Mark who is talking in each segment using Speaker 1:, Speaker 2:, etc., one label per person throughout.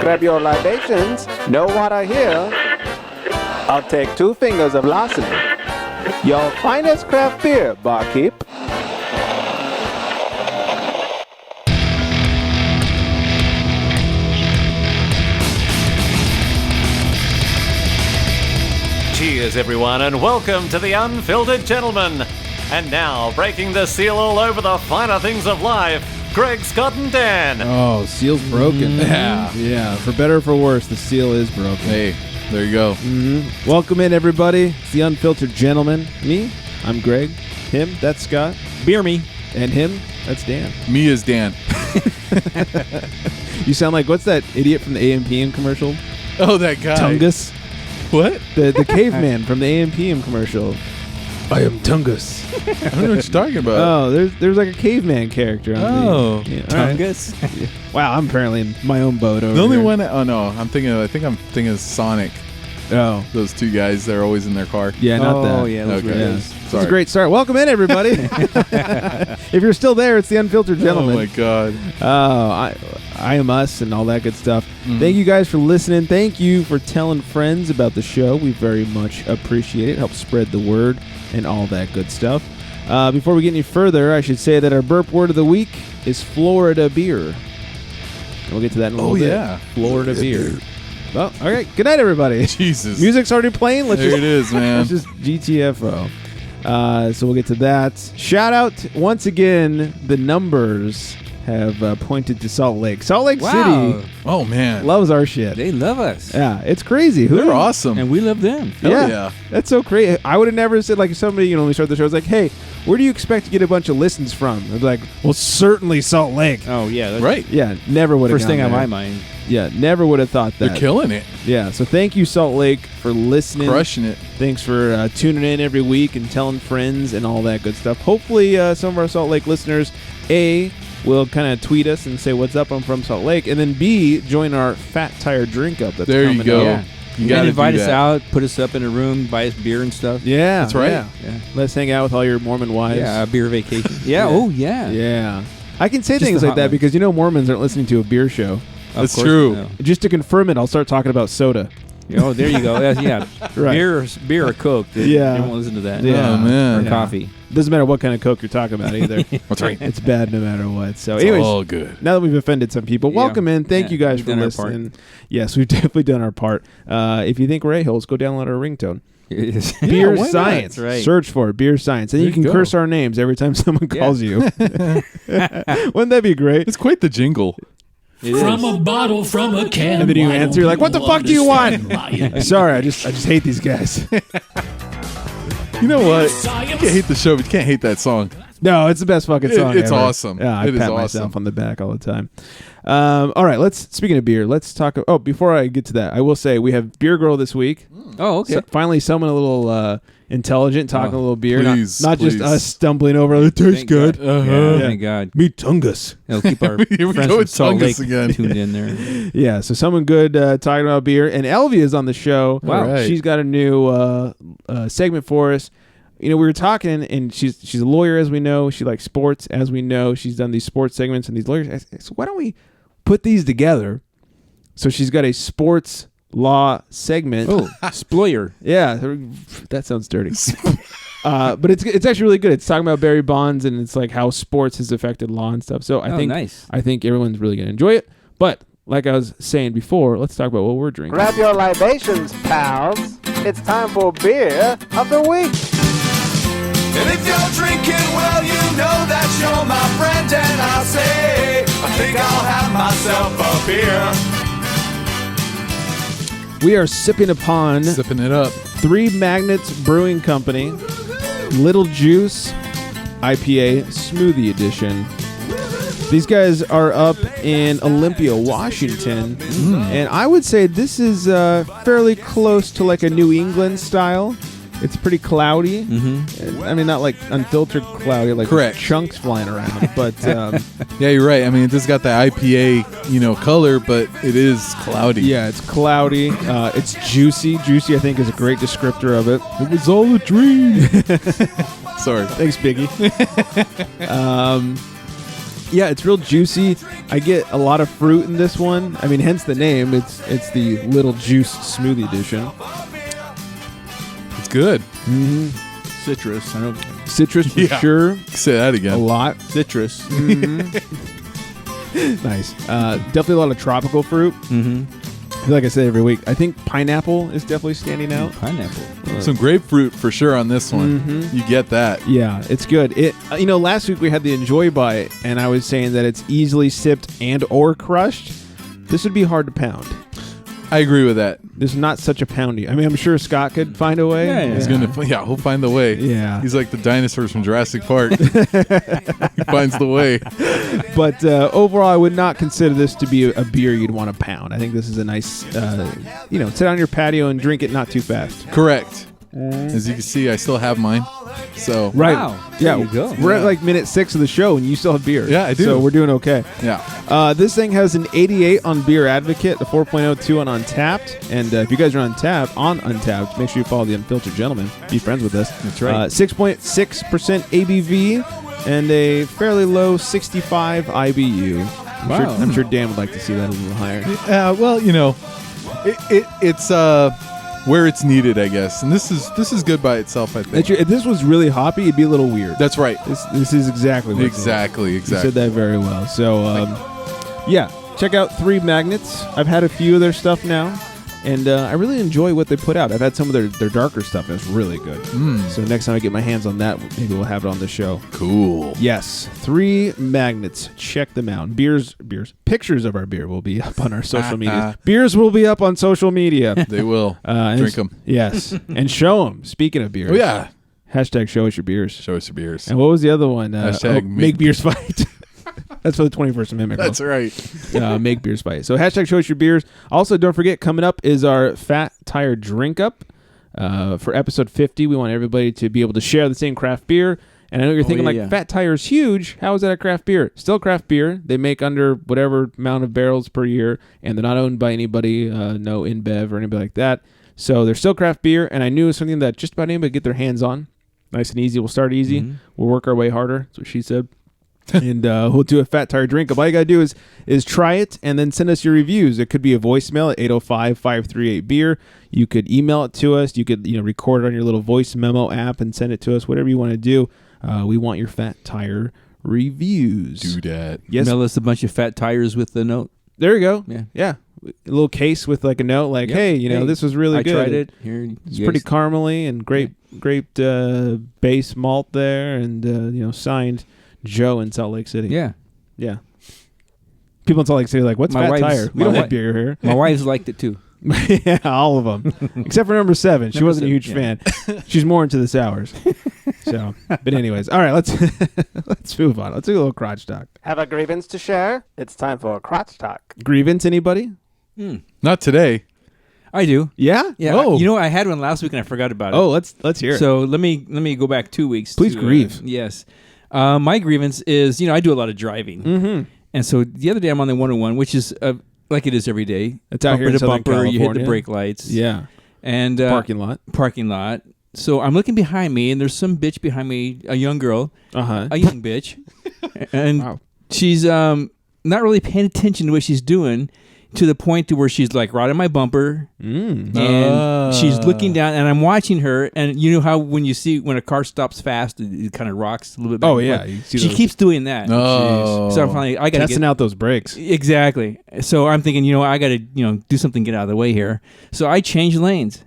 Speaker 1: Grab your libations. No water here. I'll take 2 fingers of larceny. Your finest craft beer, barkeep.
Speaker 2: Cheers, everyone, and welcome to the Unfiltered Gentleman. And now, breaking the seal all over the finer things of life, Greg, Scott, and Dan.
Speaker 3: Oh, seal's broken. Yeah. For better or for worse, the seal is broken.
Speaker 4: Hey, there you go.
Speaker 3: Welcome in, everybody. It's the Unfiltered Gentleman. Me, I'm Greg. Him, that's Scott.
Speaker 5: Beer me.
Speaker 3: And him, that's Dan.
Speaker 4: Me is Dan.
Speaker 3: You sound like, what's that idiot from the AMPM commercial?
Speaker 4: Oh, that guy.
Speaker 3: Tungus.
Speaker 4: What?
Speaker 3: The caveman from the AMPM commercial. I am Tungus.
Speaker 4: I don't know what you're talking about.
Speaker 3: Oh, there's like a caveman character on the...
Speaker 5: Tungus.
Speaker 3: Right. Wow, I'm apparently in my own boat over
Speaker 4: The only
Speaker 3: here.
Speaker 4: one... Oh, no. I think I'm thinking of Sonic.
Speaker 3: Oh.
Speaker 4: Those 2 guys, they're always in their car.
Speaker 3: Yeah, not that.
Speaker 5: Oh, yeah. Those
Speaker 4: Okay.
Speaker 5: were
Speaker 3: Yeah.
Speaker 5: those.
Speaker 3: It's a great start. Welcome in, everybody. If you're still there, it's the Unfiltered Gentleman.
Speaker 4: Oh, my God.
Speaker 3: I am us and all that good stuff.
Speaker 4: Mhm.
Speaker 3: Thank you guys for listening. Thank you for telling friends about the show. We very much appreciate it. Help spread the word and all that good stuff. Before we get any further, I should say that our burp word of the week is Florida beer. We'll get to that in a little bit.
Speaker 4: yeah.
Speaker 3: Florida beer. Well, all right. Good night, everybody.
Speaker 4: Jesus.
Speaker 3: Music's already playing.
Speaker 4: There it is, man.
Speaker 3: Let's just GTFO. So we'll get to that. Shout out once again. The numbers have pointed to Salt Lake. Salt Lake
Speaker 5: Wow.
Speaker 3: City
Speaker 4: Oh, man.
Speaker 3: loves our shit.
Speaker 5: They love us.
Speaker 3: Yeah, it's crazy.
Speaker 4: They're awesome.
Speaker 5: And we love them.
Speaker 4: yeah.
Speaker 3: That's so crazy. I would have never said, like, if somebody, when we started the show, was like, hey, where do you expect to get a bunch of listens from? I'd be like, well, certainly Salt Lake.
Speaker 5: Oh, yeah. That's
Speaker 4: Right.
Speaker 3: Yeah, never would have
Speaker 5: First thing on my mind.
Speaker 3: Yeah, never would have thought that.
Speaker 4: They're killing it.
Speaker 3: Yeah, so thank you, Salt Lake, for listening.
Speaker 4: Crushing it.
Speaker 3: Thanks for tuning in every week and telling friends and all that good stuff. Hopefully, some of our Salt Lake listeners, A, will kind of tweet us and say, what's up, I'm from Salt Lake, and then B, join our Fat Tire Drink Up that's
Speaker 4: There you
Speaker 3: coming
Speaker 4: go.
Speaker 3: up.
Speaker 5: Yeah.
Speaker 4: You
Speaker 5: You
Speaker 4: got
Speaker 5: can
Speaker 4: to
Speaker 5: invite us out, put us up in a room, buy us beer and stuff.
Speaker 3: Yeah.
Speaker 4: That's right.
Speaker 3: Yeah.
Speaker 5: Yeah.
Speaker 3: Let's hang out with all your Mormon wives.
Speaker 5: Yeah, a beer vacation. Yeah. Oh, yeah.
Speaker 3: Yeah. I can say
Speaker 5: Just
Speaker 3: things
Speaker 5: the
Speaker 3: like
Speaker 5: hot
Speaker 3: that
Speaker 5: ones.
Speaker 3: because Mormons aren't listening to a beer show.
Speaker 5: Of
Speaker 4: That's
Speaker 5: course
Speaker 4: true.
Speaker 5: no.
Speaker 3: Just to confirm it, I'll start talking about soda.
Speaker 5: Oh, there you go. Yeah.
Speaker 3: Right.
Speaker 5: Beer or Coke. They won't listen to that.
Speaker 3: Yeah.
Speaker 4: Oh, man.
Speaker 5: Or
Speaker 3: Yeah.
Speaker 5: coffee.
Speaker 3: Doesn't matter what kind of Coke you're talking about either.
Speaker 4: That's right.
Speaker 3: It's bad no matter what. So,
Speaker 4: It's
Speaker 3: anyways,
Speaker 4: all good.
Speaker 3: now that we've offended some people,
Speaker 5: Yeah.
Speaker 3: welcome in. Thank
Speaker 5: Yeah,
Speaker 3: you guys
Speaker 5: we've
Speaker 3: for
Speaker 5: done our part.
Speaker 3: listening. Yes, we've definitely done our part. If you think we're a-holes, go download our ringtone. Beer
Speaker 4: why not?
Speaker 3: Science.
Speaker 5: That's right.
Speaker 3: Search for it, Beer Science. And
Speaker 4: There
Speaker 3: you can
Speaker 4: you go.
Speaker 3: curse our names every time someone
Speaker 5: Yeah.
Speaker 3: calls you. Wouldn't that be great?
Speaker 4: It's quite the jingle.
Speaker 6: From a bottle, from a can.
Speaker 3: And then you
Speaker 6: Why
Speaker 3: answer,
Speaker 6: don't
Speaker 3: like, what the fuck do you
Speaker 6: understand
Speaker 3: want?
Speaker 6: my-
Speaker 3: Sorry, I just hate these guys.
Speaker 4: You know what?
Speaker 6: Science.
Speaker 4: You can't hate the show, but you can't hate that song.
Speaker 3: No, it's the best fucking song
Speaker 4: It's
Speaker 3: ever.
Speaker 4: awesome.
Speaker 3: Yeah, I
Speaker 4: It is
Speaker 3: pat
Speaker 4: awesome.
Speaker 3: myself on the back all the time. All right, speaking of beer, let's talk. Oh, before I get to that, I will say we have Beer Girl this week.
Speaker 5: Oh, okay.
Speaker 3: So finally, someone a little intelligent talking a little beer,
Speaker 4: please,
Speaker 3: not just
Speaker 4: please.
Speaker 3: us stumbling over. It tastes
Speaker 5: Thank
Speaker 3: good.
Speaker 5: God.
Speaker 4: Uh-huh.
Speaker 5: Yeah,
Speaker 3: Yeah.
Speaker 5: thank God.
Speaker 3: Meet Tungus.
Speaker 5: It'll keep our
Speaker 4: Here we
Speaker 5: friends
Speaker 4: go
Speaker 5: from
Speaker 4: with
Speaker 5: Salt
Speaker 4: Tungus
Speaker 5: Lake
Speaker 4: again.
Speaker 5: tuned in there.
Speaker 3: Yeah, so someone good talking about beer, and Elvia is on the show.
Speaker 5: Wow.
Speaker 4: All right.
Speaker 3: She's got a new segment for us. We were talking, and she's a lawyer, as we know. She likes sports, as we know. She's done these sports segments and these lawyers. I said, so why don't we put these together? So she's got a sports law segment.
Speaker 5: Oh, Sployer.
Speaker 3: Yeah, that sounds dirty. But it's actually really good. It's talking about Barry Bonds, and it's like how sports has affected law and stuff. So I think everyone's really going to enjoy it. But like I was saying before, let's talk about what we're drinking.
Speaker 1: Grab your libations, pals. It's time for beer of the week.
Speaker 7: And if you're drinking, well, you know that you're my friend. And I'll say, I think I'll have myself a beer.
Speaker 3: We are sipping upon
Speaker 4: Sipping it up.
Speaker 3: Three Magnets Brewing Company Little Juice IPA Smoothie Edition. These guys are up in Olympia, Washington, and I would say this is fairly close to like a New England style. It's pretty cloudy. I mean, not like unfiltered cloudy, like
Speaker 4: Correct.
Speaker 3: chunks flying around. But
Speaker 4: Yeah, you're right. I mean, it just got the IPA, color, but it is cloudy.
Speaker 3: yeah, it's cloudy. It's juicy. Juicy, I think, is a great descriptor of it. It was all a dream.
Speaker 4: Sorry.
Speaker 3: Thanks, Biggie. Yeah, it's real juicy. I get a lot of fruit in this one. I mean, hence the name. It's the Little Juice Smoothie Edition.
Speaker 4: It's good.
Speaker 5: Citrus. I know.
Speaker 3: Citrus for
Speaker 4: Yeah.
Speaker 3: sure.
Speaker 4: Say that again.
Speaker 3: A lot.
Speaker 5: Citrus.
Speaker 3: Nice. Definitely a lot of tropical fruit. Like I say every week, I think pineapple is definitely standing out.
Speaker 5: Pineapple.
Speaker 4: Some grapefruit for sure on this one. You get that.
Speaker 3: Yeah, it's good. It last week we had the Enjoy Bite, and I was saying that it's easily sipped and or crushed. This would be hard to pound.
Speaker 4: I agree with that.
Speaker 3: This is not such a poundy. I mean, I'm sure Scott could find a way.
Speaker 5: Yeah.
Speaker 4: He's he'll find the way.
Speaker 3: Yeah.
Speaker 4: He's like the dinosaurs from Jurassic Park. He finds the way.
Speaker 3: But overall, I would not consider this to be a beer you'd want to pound. I think this is a nice, sit on your patio and drink it not too fast.
Speaker 4: Correct. As you can see, I still have mine. So
Speaker 3: Right.
Speaker 5: Wow.
Speaker 3: Yeah.
Speaker 5: There you go.
Speaker 3: We're at like minute 6 of the show, and you still have beer.
Speaker 4: Yeah, I do.
Speaker 3: So we're doing okay.
Speaker 4: yeah.
Speaker 3: This thing has an 88 on Beer Advocate, a 4.02 on Untapped. And if you guys are on Untapped, make sure you follow the Unfiltered Gentleman. Be friends with us.
Speaker 5: That's right.
Speaker 3: 6.6% ABV and a fairly low 65 IBU. I'm sure Dan would like to see that a little higher.
Speaker 4: Well, it's where it's needed, I guess. And this is good by itself, I think.
Speaker 3: If this was really hoppy, it'd be a little weird.
Speaker 4: That's right.
Speaker 3: This is exactly what
Speaker 4: Exactly.
Speaker 3: You said that very well. So, yeah, check out 3 Magnets. I've had a few of their stuff now, and I really enjoy what they put out. I've had some of their darker stuff, and it's really good. So next time I get my hands on that, maybe we'll have it on the show.
Speaker 4: Cool.
Speaker 3: Yes, 3 Magnets. Check them out. Beers. Pictures of our beer will be up on our social media. Beers will be up on social media.
Speaker 4: They will.
Speaker 3: Drink
Speaker 4: them.
Speaker 3: Yes, and show them. Speaking of beers.
Speaker 4: Oh, yeah.
Speaker 3: Hashtag show us your beers.
Speaker 4: Show us your beers.
Speaker 3: And what was the other one?
Speaker 4: Hashtag
Speaker 3: make beers fight. That's for the 21st Amendment.
Speaker 4: That's right.
Speaker 3: Make beers fight. So hashtag show us your beers. Also, don't forget, coming up is our Fat Tire Drink Up. For episode 50, we want everybody to be able to share the same craft beer. And I know you're thinking, Fat Tire is huge. How is that a craft beer? Still craft beer. They make under whatever amount of barrels per year, and they're not owned by anybody, no InBev or anybody like that. So they're still craft beer, and I knew it was something that just about anybody could get their hands on. Nice and easy. We'll start easy. We'll work our way harder. That's what she said. And we'll do a Fat Tire Drink Up. All you got to do is try it and then send us your reviews. It could be a voicemail at 805-538-BEER. You could email it to us. You could record it on your little voice memo app and send it to us, whatever you want to do. We want your Fat Tire reviews.
Speaker 4: Do that.
Speaker 3: Yes.
Speaker 5: Mail us a bunch of fat tires with the note.
Speaker 3: There you go.
Speaker 5: Yeah.
Speaker 3: Yeah. A little case with like a note like,
Speaker 5: Yep.
Speaker 3: hey, this was really good.
Speaker 5: I tried it. Here,
Speaker 3: It's pretty caramely and great base malt there, and signed Joe in Salt Lake City.
Speaker 5: Yeah.
Speaker 3: Yeah. People in Salt Lake City are like, what's Fat Tire? We don't have beer here.
Speaker 5: My wife's liked it too.
Speaker 3: Yeah, all of them. Except for number 7. She wasn't a huge fan. She's more into the sours. So, but anyways. All right, let's move on. Let's do a little crotch talk.
Speaker 1: Have a grievance to share? It's time for crotch talk.
Speaker 3: Grievance, anybody?
Speaker 4: Not today.
Speaker 5: I do.
Speaker 3: Yeah?
Speaker 5: Yeah.
Speaker 3: Oh.
Speaker 5: I had one last week and I forgot about it.
Speaker 3: Oh, let's hear it.
Speaker 5: So let me go back 2 weeks.
Speaker 3: Please grieve.
Speaker 5: Yes. My grievance is, I do a lot of driving.
Speaker 3: Mm-hmm.
Speaker 5: And so the other day I'm on the 101, which is like it is every day.
Speaker 3: It's out here in
Speaker 5: to
Speaker 3: Southern
Speaker 5: bumper, you hit the
Speaker 3: California.
Speaker 5: brake lights.
Speaker 3: Yeah.
Speaker 5: And
Speaker 3: Parking lot.
Speaker 5: So I'm looking behind me, and there's some bitch behind me, a young girl,
Speaker 3: Uh-huh.
Speaker 5: a young bitch, and
Speaker 3: Wow.
Speaker 5: she's not really paying attention to what she's doing, to the point to where she's like right on my bumper, and she's looking down, and I'm watching her, and you know how when a car stops fast, it kind of rocks a little bit back.
Speaker 3: Oh,
Speaker 5: and
Speaker 3: yeah.
Speaker 5: forth?
Speaker 3: You see
Speaker 5: She
Speaker 3: those-
Speaker 5: keeps doing that.
Speaker 4: Oh.
Speaker 5: So I'm finally, I got to
Speaker 3: Testing out those brakes.
Speaker 5: Exactly. So I'm thinking, I got to, do something, get out of the way here. So I change lanes.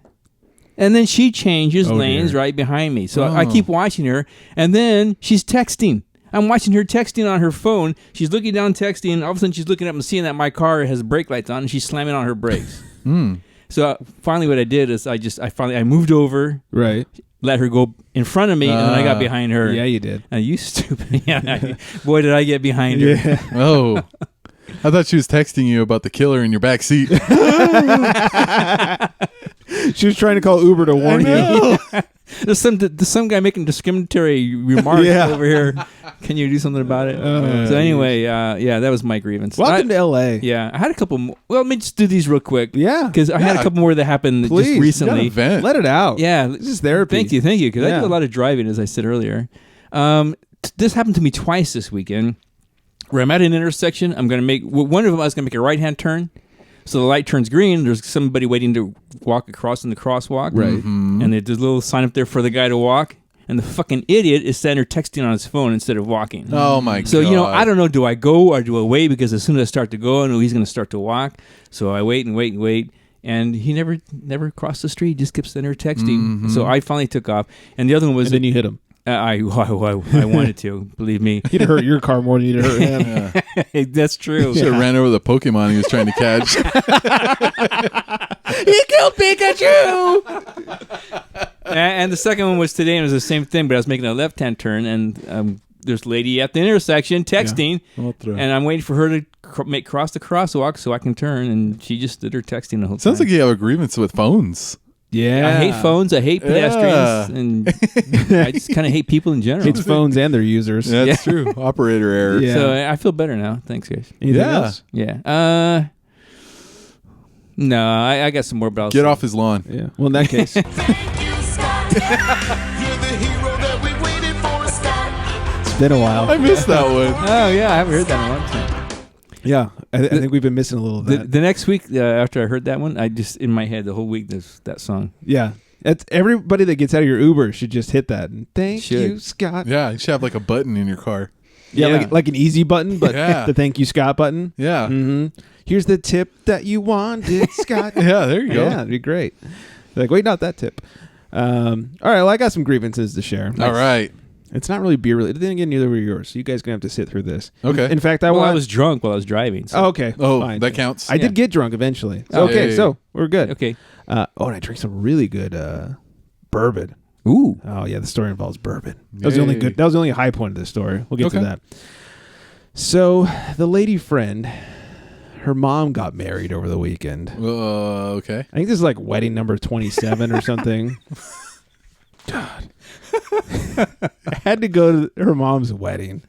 Speaker 5: And then she changes lanes right behind me. So I keep watching her. And then she's texting. I'm watching her texting on her phone. She's looking down texting. All of a sudden, she's looking up and seeing that my car has brake lights on, and she's slamming on her brakes. So finally what I did is I moved over.
Speaker 3: Right.
Speaker 5: Let her go in front of me, and then I got behind her.
Speaker 3: Yeah, you did.
Speaker 5: And you stupid. Yeah. Boy, did I get behind her.
Speaker 3: Yeah.
Speaker 4: Oh. I thought she was texting you about the killer in your back seat.
Speaker 3: She was trying to call Uber to warn you.
Speaker 5: There's some guy making discriminatory remarks over here. Can you do something about it? So anyway, that was my grievance.
Speaker 3: Welcome to L.A.
Speaker 5: Yeah, I had a couple more. Well, let me just do these real quick.
Speaker 3: Yeah.
Speaker 5: Because I had a couple more that happened
Speaker 3: Please,
Speaker 5: just recently.
Speaker 4: Vent.
Speaker 3: Let it out.
Speaker 5: Yeah.
Speaker 3: This is therapy.
Speaker 5: Thank you. Because I do a lot of driving, as I said earlier. This happened to me twice this weekend. where I'm at an intersection. I'm going to make one of them. I was going to make a right-hand turn. So the light turns green. There's somebody waiting to walk across in the crosswalk.
Speaker 3: Right.
Speaker 5: And there's a little sign up there for the guy to walk. And the fucking idiot is sitting there texting on his phone instead of walking.
Speaker 4: Oh, my God.
Speaker 5: So, I don't know, do I go or do I wait? Because as soon as I start to go, I know he's going to start to walk. So I wait and wait and wait. And he never crossed the street. He just kept sitting there texting. So I finally took off. And the other one was...
Speaker 3: And then you hit him.
Speaker 5: I wanted to, believe me.
Speaker 3: You'd hurt your car more than you'd hurt him.
Speaker 5: That's true.
Speaker 4: Should have ran over the Pokemon he was trying to catch.
Speaker 5: He killed Pikachu! And the second one was today, and it was the same thing, but I was making a left-hand turn, and there's a lady at the intersection texting, and I'm waiting for her to cross the crosswalk so I can turn, and she just stood there texting the whole time.
Speaker 4: Sounds like you have a grievance with phones.
Speaker 3: Yeah.
Speaker 5: I hate phones, I hate pedestrians, and I just kind of hate people in general.
Speaker 3: Hates phones and their users.
Speaker 4: That's true. Operator error.
Speaker 3: Yeah.
Speaker 5: So I feel better now. Thanks, guys.
Speaker 3: Anything else?
Speaker 5: Yeah. No, I got some more, but I'll
Speaker 4: Get
Speaker 5: see.
Speaker 4: off his lawn.
Speaker 3: Yeah. Well, in that case.
Speaker 7: Thank you, Scott. You're the hero that we waited for, Scott.
Speaker 3: It's been a while.
Speaker 4: I missed that one.
Speaker 5: Oh, yeah, I haven't heard that in a long time.
Speaker 3: Yeah. I think we've been missing a little of that.
Speaker 5: The next week, after I heard that one, I just, in my head, the whole week, there's that song.
Speaker 3: Yeah. It's everybody that gets out of your Uber should just hit that. And thank you, Scott.
Speaker 4: Yeah, you should have like a button in your car.
Speaker 3: Yeah, like an easy button, but
Speaker 4: Yeah.
Speaker 3: the thank you, Scott button.
Speaker 4: Yeah.
Speaker 3: Mm-hmm. Here's the tip that you wanted, Scott.
Speaker 4: Yeah, there you go.
Speaker 3: Yeah, it'd be great. Like, wait, not that tip. All right, well, I got some grievances to share.
Speaker 4: All right.
Speaker 3: It's not really beer related. Then again, neither were yours. So you guys going to have to sit through this.
Speaker 4: Okay.
Speaker 3: In fact,
Speaker 5: I was drunk while I was driving. So.
Speaker 3: Oh, okay.
Speaker 4: Oh,
Speaker 3: fine.
Speaker 4: that counts.
Speaker 3: I did get drunk eventually. So, okay,
Speaker 4: Hey.
Speaker 3: so we're good.
Speaker 5: Okay.
Speaker 3: And I drank some really good bourbon.
Speaker 5: Ooh.
Speaker 3: Oh yeah, the story involves bourbon. That was the only good. That was the only high point of the story. We'll get to that. So the lady friend, her mom got married over the weekend.
Speaker 4: Okay.
Speaker 3: I think this is like wedding number 27 or something. God. I had to go to her mom's wedding.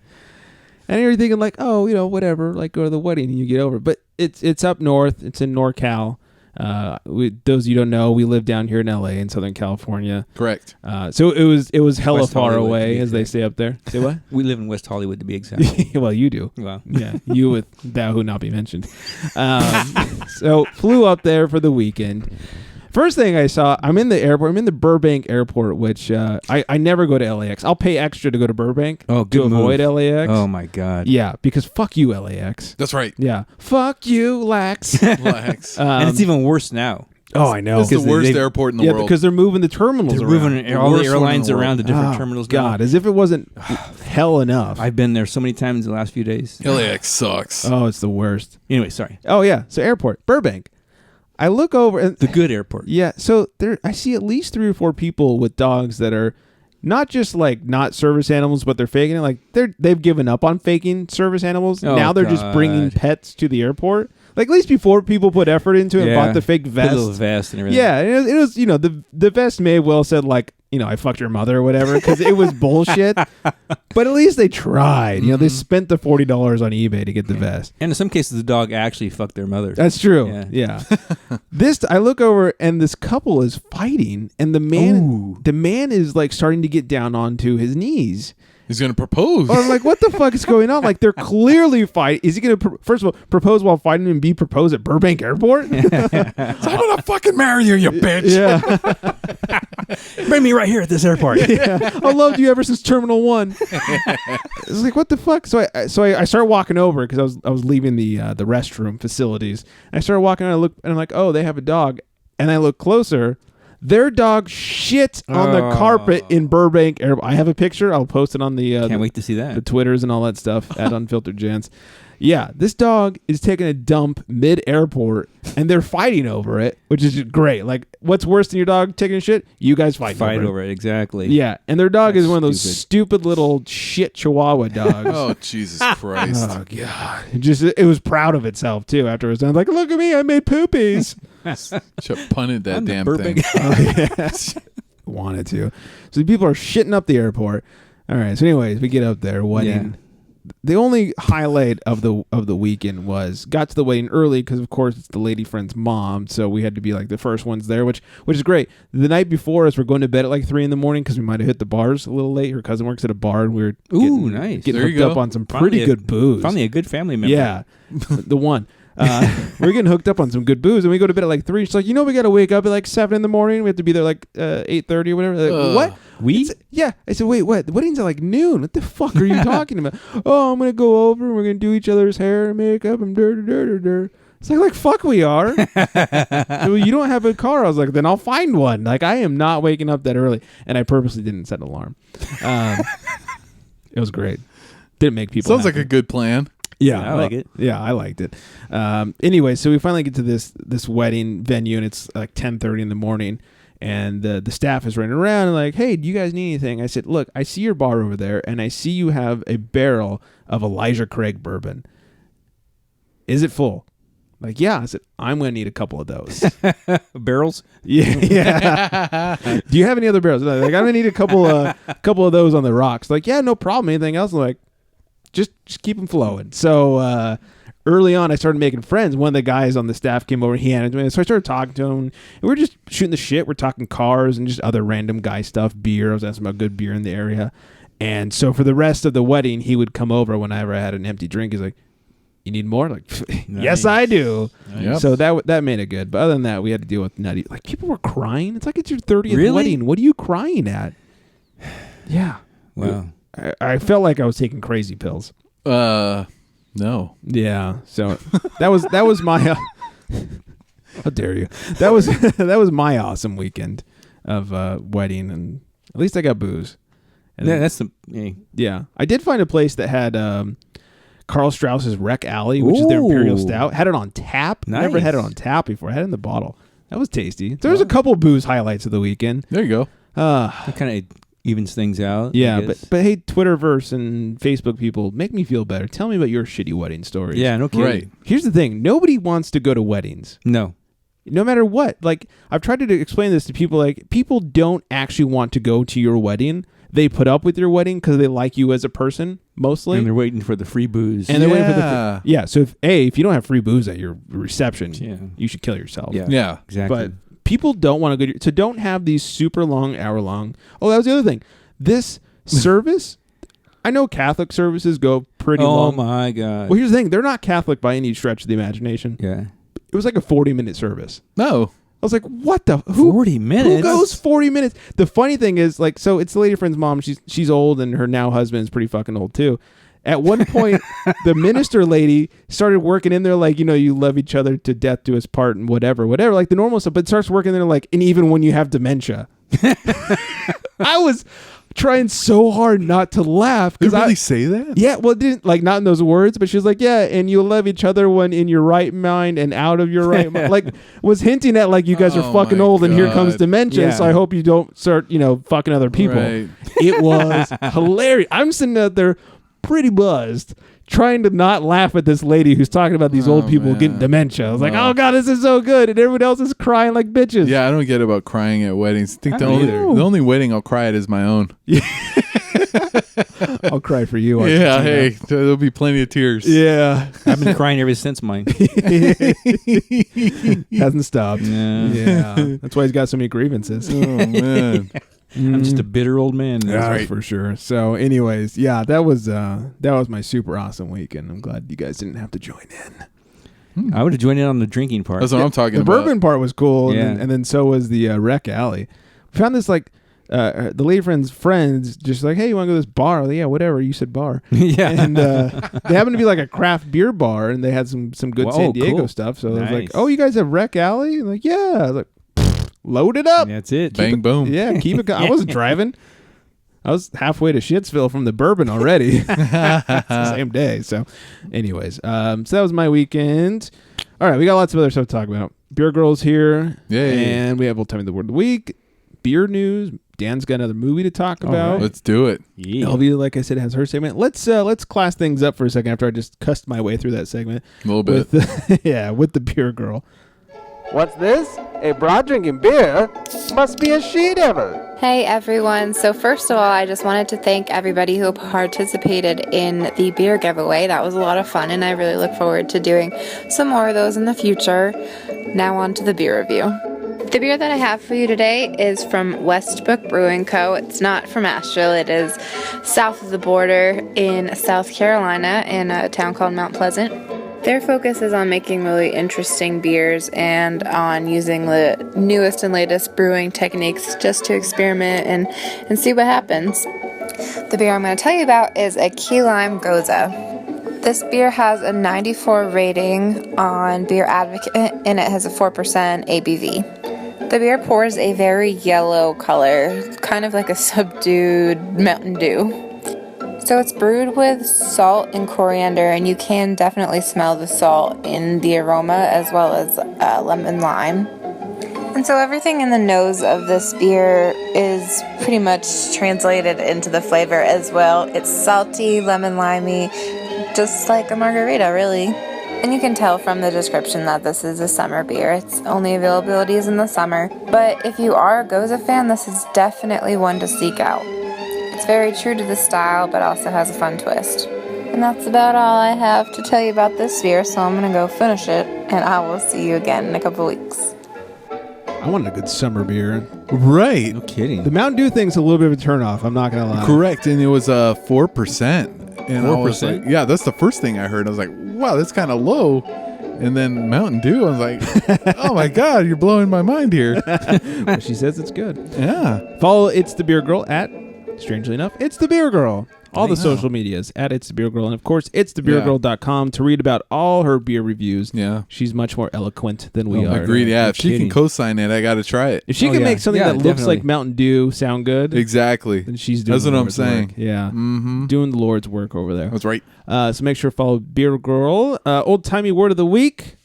Speaker 3: And you're thinking like, oh, whatever, like go to the wedding and you get over. But it's up north. It's in NorCal. Those of you who don't know, we live down here in LA in Southern California.
Speaker 4: Correct.
Speaker 3: So it was hella
Speaker 5: West
Speaker 3: far
Speaker 5: Hollywood,
Speaker 3: away,
Speaker 5: to be
Speaker 3: as they
Speaker 5: exact.
Speaker 3: say up there. Say what?
Speaker 5: We live in West Hollywood, to be exact.
Speaker 3: Well, you do.
Speaker 5: Wow.
Speaker 3: Yeah, you with thou who not be mentioned. So flew up there for the weekend. First thing I saw, I'm in the airport. I'm in the Burbank airport, which I never go to LAX. I'll pay extra to go to Burbank
Speaker 5: Oh,
Speaker 3: to
Speaker 5: good
Speaker 3: avoid
Speaker 5: move.
Speaker 3: LAX.
Speaker 5: Oh, my God.
Speaker 3: Yeah, because fuck you, LAX.
Speaker 4: That's right.
Speaker 3: Yeah, fuck you, Lax.
Speaker 4: Relax.
Speaker 5: And it's even worse now.
Speaker 3: Oh, I know.
Speaker 4: It's the
Speaker 3: 'Cause
Speaker 4: worst
Speaker 3: they-
Speaker 4: airport in the
Speaker 3: yeah,
Speaker 4: world.
Speaker 3: because they're moving the terminals
Speaker 5: They're
Speaker 3: around.
Speaker 5: moving all the
Speaker 4: worst one in
Speaker 5: airlines
Speaker 4: the world.
Speaker 5: around to different
Speaker 3: Oh,
Speaker 5: terminals now.
Speaker 3: God, as if it wasn't hell enough.
Speaker 5: I've been there so many times in the last few days.
Speaker 4: LAX sucks.
Speaker 3: Oh, it's the worst.
Speaker 5: Anyway, sorry.
Speaker 3: Oh, yeah. So airport, Burbank. I look over and
Speaker 5: The good airport.
Speaker 3: yeah, so I see at least 3 or 4 people with dogs that are not just like not service animals, but they're faking it. Like they've given up on faking service animals.
Speaker 5: Oh,
Speaker 3: now they're just bringing
Speaker 5: God.
Speaker 3: pets to the airport. Like at least before people put effort into it and bought the fake
Speaker 5: The
Speaker 3: vest.
Speaker 5: little vest and everything.
Speaker 3: Yeah, it was the vest may have well said like, I fucked your mother or whatever because it was bullshit. But at least they tried. They spent the $40 on eBay to get the vest.
Speaker 5: And in some cases, the dog actually fucked their mother.
Speaker 3: That's true. Yeah. I look over and this couple is fighting, and the man is like starting to get down onto his knees.
Speaker 4: He's going to propose.
Speaker 3: I'm like, what the fuck is going on? Like, they're clearly fighting. Is he going to, first of all, propose while fighting and be proposed at Burbank Airport?
Speaker 4: I'm going to fucking marry you, you bitch.
Speaker 3: Yeah.
Speaker 5: Bring me right here at this airport.
Speaker 3: I loved you ever since Terminal 1. It's like, what the fuck? So I started walking over because I was leaving the restroom facilities. And I started walking and I look and I'm like, oh, they have a dog. And I look closer. Their dog shit on the carpet in Burbank Airport. I have a picture. I'll post it on the
Speaker 5: Can't wait to see that.
Speaker 3: the Twitters and all that stuff at Unfiltered Gents. Yeah, this dog is taking a dump mid-airport, and they're fighting over it, which is great. Like, what's worse than your dog taking a shit? You guys fight
Speaker 5: over it, exactly.
Speaker 3: Yeah, and their dog
Speaker 5: That's
Speaker 3: is one of those stupid little shit Chihuahua dogs.
Speaker 4: Oh, Jesus Christ.
Speaker 3: Oh, God. It was proud of itself, too, after it was done. Like, look at me, I made poopies.
Speaker 4: Should have punted that
Speaker 5: I'm the
Speaker 4: damn
Speaker 5: Burbank-
Speaker 4: thing.
Speaker 3: Oh, yeah. Wanted to. So people are shitting up the airport. All right, so anyways, we get up there, wedding. the only highlight of the weekend was got to the wedding early because of course it's the lady friend's mom, so we had to be like the first ones there, which is great. The night before us, we're going to bed at like 3 a.m. because we might have hit the bars a little late. Her cousin works at a bar, and we were
Speaker 5: nice.
Speaker 3: getting
Speaker 4: There you
Speaker 3: hooked up
Speaker 4: go.
Speaker 3: on some pretty good booze.
Speaker 5: Finally, a good family member.
Speaker 3: Yeah, the one. We're getting hooked up on some good booze, and we go to bed at like 3. She's like, we got to wake up at like 7 a.m. We have to be there like 8:30 or whatever. Like, what? Yeah. I said, wait, what? The wedding's at like noon. What the fuck are you talking about? Oh, I'm gonna go over and we're gonna do each other's hair and makeup and dirt. It's like fuck we are. Well, you don't have a car. I was like, then I'll find one. Like, I am not waking up that early, and I purposely didn't set an alarm. It was great. Didn't make people.
Speaker 4: Sounds
Speaker 3: happy.
Speaker 4: like a good plan.
Speaker 3: Yeah,
Speaker 5: I like it.
Speaker 3: Yeah, I liked it. Anyway, so we finally get to this wedding venue, and it's like 10:30 in the morning, and the staff is running around and like, hey, do you guys need anything? I said, look, I see your bar over there, and I see you have a barrel of Elijah Craig bourbon. Is it full? Like, yeah. I said, I'm going to need a couple of those.
Speaker 5: Barrels?
Speaker 3: Yeah. Do you have any other barrels? Like, I'm going to need a couple of those on the rocks. Like, yeah, no problem. Anything else? I'm like, just keep them flowing. So early on, I started making friends. One of the guys on the staff came over. He handed me. So I started talking to him. And we were just shooting the shit. We're talking cars and just other random guy stuff, beer. I was asking about good beer in the area. And so for the rest of the wedding, he would come over whenever I had an empty drink. He's like, you need more? Like, yes, I do.
Speaker 4: Yep.
Speaker 3: So that made it good. But other than that, we had to deal with nutty. Like, people were crying. It's like it's your 30th
Speaker 5: Really?
Speaker 3: wedding. What are you crying at? Yeah.
Speaker 5: Well,
Speaker 3: I felt like I was taking crazy pills.
Speaker 4: No.
Speaker 3: Yeah. So that was my how dare you? That was my awesome weekend of wedding, and at least I got booze. And
Speaker 5: yeah, that's the
Speaker 3: yeah. I did find a place that had Carl Strauss's Wreck Alley, which is their Imperial Stout. Had it on tap.
Speaker 5: Nice.
Speaker 3: Never had it on tap before. I had it in the bottle. That was tasty. There was a couple booze highlights of the weekend.
Speaker 4: There you go.
Speaker 5: that kind of evens things out.
Speaker 3: Yeah,
Speaker 5: I guess.
Speaker 3: but hey, Twitterverse and Facebook people, make me feel better. Tell me about your shitty wedding stories.
Speaker 5: Yeah, no kidding.
Speaker 4: Right.
Speaker 3: Here's the thing. Nobody wants to go to weddings.
Speaker 5: No.
Speaker 3: No matter what. Like, I've tried to explain this to people. Like, people don't actually want to go to your wedding. They put up with your wedding because they like you as a person, mostly.
Speaker 5: And they're waiting for the free booze.
Speaker 3: And they're waiting for the
Speaker 4: Yeah.
Speaker 3: yeah. So if you don't have free booze at your reception,
Speaker 5: Yeah.
Speaker 3: you should kill yourself.
Speaker 5: yeah.
Speaker 4: Yeah.
Speaker 5: Exactly.
Speaker 3: But people don't want to go to, so don't have these super long, hour long. Oh, that was the other thing. This service, I know Catholic services go pretty long.
Speaker 5: Oh my God.
Speaker 3: Well, here's the thing. They're not Catholic by any stretch of the imagination.
Speaker 5: Yeah.
Speaker 3: It was like a 40-minute service.
Speaker 4: No.
Speaker 3: I was like, what the? Who,
Speaker 5: 40 minutes?
Speaker 3: Who goes 40 minutes? The funny thing is, like, so it's the lady friend's mom. She's old, and her now husband is pretty fucking old, too. At one point, the minister lady started working in there like, you love each other to death do us part and whatever, like the normal stuff, but starts working there like, and even when you have dementia. I was trying so hard not to laugh.
Speaker 4: Did you really say that?
Speaker 3: Yeah, well, it didn't, like, not in those words, but she was like, yeah, and you'll love each other when in your right mind and out of your right mind. Like, was hinting at, like, you guys are fucking
Speaker 4: my
Speaker 3: old and here
Speaker 4: God.
Speaker 3: comes dementia,
Speaker 5: Yeah.
Speaker 3: so I hope you don't start, fucking other people.
Speaker 4: Right.
Speaker 3: It was hilarious. I'm sitting out there pretty buzzed, trying to not laugh at this lady who's talking about these old people
Speaker 4: man.
Speaker 3: getting dementia. I was like,
Speaker 4: Oh.
Speaker 3: oh, God, this is so good. And everyone else is crying like bitches.
Speaker 4: Yeah, I don't get about crying at weddings. I think
Speaker 5: I don't either.
Speaker 4: the only wedding I'll cry at is my own.
Speaker 3: I'll cry for you.
Speaker 4: Yeah,
Speaker 3: Argentina.
Speaker 4: hey, there'll be plenty of tears.
Speaker 3: Yeah.
Speaker 5: I've been crying ever since mine.
Speaker 3: Hasn't stopped.
Speaker 5: Yeah.
Speaker 3: Yeah. That's why he's got so many grievances.
Speaker 4: Oh, man.
Speaker 5: I'm just a bitter old man.
Speaker 3: Yeah,
Speaker 4: right.
Speaker 3: for sure. So, anyways, yeah, that was my super awesome weekend. I'm glad you guys didn't have to join in.
Speaker 5: I would have joined in on the drinking part.
Speaker 4: That's what I'm talking
Speaker 3: The
Speaker 4: about.
Speaker 3: bourbon part was cool,
Speaker 5: Yeah.
Speaker 3: and then so was the Wreck Alley. We found this like the lady friends just like, hey, you want to go to this bar? Like, yeah, whatever. You said bar.
Speaker 5: Yeah.
Speaker 3: And they happened to be like a craft beer bar, and they had some good
Speaker 5: Whoa,
Speaker 3: San Diego
Speaker 5: cool.
Speaker 3: stuff. So I was like,
Speaker 5: Nice.
Speaker 3: oh, you guys have Wreck Alley? And like, yeah. I was like, load it up.
Speaker 5: That's it.
Speaker 4: Bang, boom.
Speaker 3: Yeah, keep it. I wasn't driving. I was halfway to Shitsville from the bourbon already. It's the same day. So, anyways, so that was my weekend. All right, we got lots of other stuff to talk about. Beer Girl's here.
Speaker 4: Yay.
Speaker 3: And we have Tell Me the Word of the Week, beer news. Dan's got another movie to talk about.
Speaker 4: Let's do it.
Speaker 5: Yeah.
Speaker 3: Elvia, like I said, has her segment. Let's class things up for a second after I just cussed my way through that segment.
Speaker 4: A little bit.
Speaker 3: With the Beer Girl. What's this? A broad drinking beer? Must be a she devil.
Speaker 8: Hey everyone. So first of all, I just wanted to thank everybody who participated in the beer giveaway. That was a lot of fun and I really look forward to doing some more of those in the future. Now on to the beer review. The beer that I have for you today is from Westbrook Brewing Co. It's not from Asheville. It is south of the border in South Carolina in a town called Mount Pleasant. Their focus is on making really interesting beers and on using the newest and latest brewing techniques just to experiment and see what happens. The beer I'm going to tell you about is a key lime Gose. This beer has a 94 rating on Beer Advocate and it has a 4% ABV. The beer pours a very yellow color, kind of like a subdued Mountain Dew. So it's brewed with salt and coriander, and you can definitely smell the salt in the aroma as well as lemon lime. And so everything in the nose of this beer is pretty much translated into the flavor as well. It's salty, lemon limey, just like a margarita, really. And you can tell from the description that this is a summer beer. Its only availability is in the summer. But if you are a Gose fan, this is definitely one to seek out. It's very true to the style, but also has a fun twist. And that's about all I have to tell you about this beer, so I'm going to go finish it, and I will see you again in a couple weeks.
Speaker 3: I wanted a good summer beer.
Speaker 4: Right.
Speaker 5: No kidding.
Speaker 3: The Mountain Dew thing's a little bit of a turnoff, I'm not going to lie.
Speaker 4: Correct. And it was 4%. And I was
Speaker 5: 4%?
Speaker 4: like, yeah, that's the first thing I heard. I was like, wow, that's kind of low. And then Mountain Dew, I was like, oh my God, you're blowing my mind here.
Speaker 3: Well, she says it's good.
Speaker 4: Yeah.
Speaker 3: Follow It's the Beer Girl at, strangely enough, It's the Beer Girl. All the
Speaker 4: Wow.
Speaker 3: social medias at It's the Beer Girl. And of course, itsthebeergirl.com to read about all her beer reviews.
Speaker 4: Yeah.
Speaker 3: She's much more eloquent than we
Speaker 4: Oh,
Speaker 3: are.
Speaker 4: agreed. Yeah.
Speaker 3: No
Speaker 4: If she can
Speaker 3: kidding.
Speaker 4: co-sign it, I got to try it.
Speaker 3: If she
Speaker 5: Oh,
Speaker 3: can
Speaker 5: yeah.
Speaker 3: make something
Speaker 5: Yeah,
Speaker 3: that looks
Speaker 5: definitely.
Speaker 3: like Mountain Dew sound good,
Speaker 4: Exactly.
Speaker 3: then she's doing
Speaker 4: That's
Speaker 3: the
Speaker 4: what I'm
Speaker 3: Lord's
Speaker 4: saying.
Speaker 3: work. Yeah.
Speaker 4: Mm-hmm.
Speaker 3: Doing the Lord's work over there.
Speaker 4: That's right.
Speaker 3: So make sure to follow Beer Girl. Old-timey word of the week,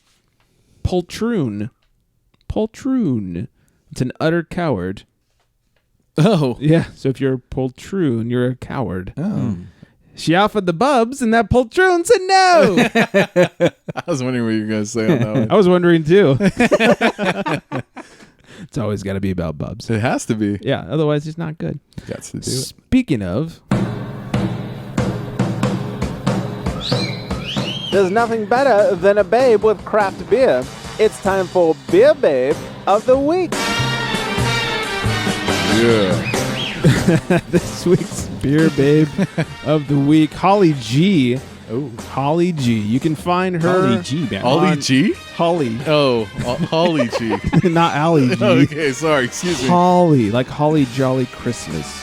Speaker 3: poltroon. Poltroon. It's an utter coward.
Speaker 4: Oh.
Speaker 3: Yeah, so if you're a poltroon, you're a coward.
Speaker 4: Oh.
Speaker 3: She offered the bubs, and that poltroon said no.
Speaker 4: I was wondering what you were going to say on that one.
Speaker 3: I was wondering, too. It's always got to be about bubs.
Speaker 4: It has to be.
Speaker 3: Yeah, otherwise it's not good.
Speaker 4: Got to do it.
Speaker 3: Speaking of...
Speaker 1: There's nothing better than a babe with craft beer. It's time for Beer Babe of the Week.
Speaker 4: Yeah.
Speaker 3: This week's Beer Babe of the Week, Holly G.
Speaker 4: Oh.
Speaker 3: Holly G. You can find her...
Speaker 5: Holly G, man.
Speaker 4: Ollie G?
Speaker 3: Holly.
Speaker 4: Oh, Holly G.
Speaker 3: Not Allie G.
Speaker 4: Okay, sorry. Excuse me.
Speaker 3: Holly, like Holly Jolly Christmas.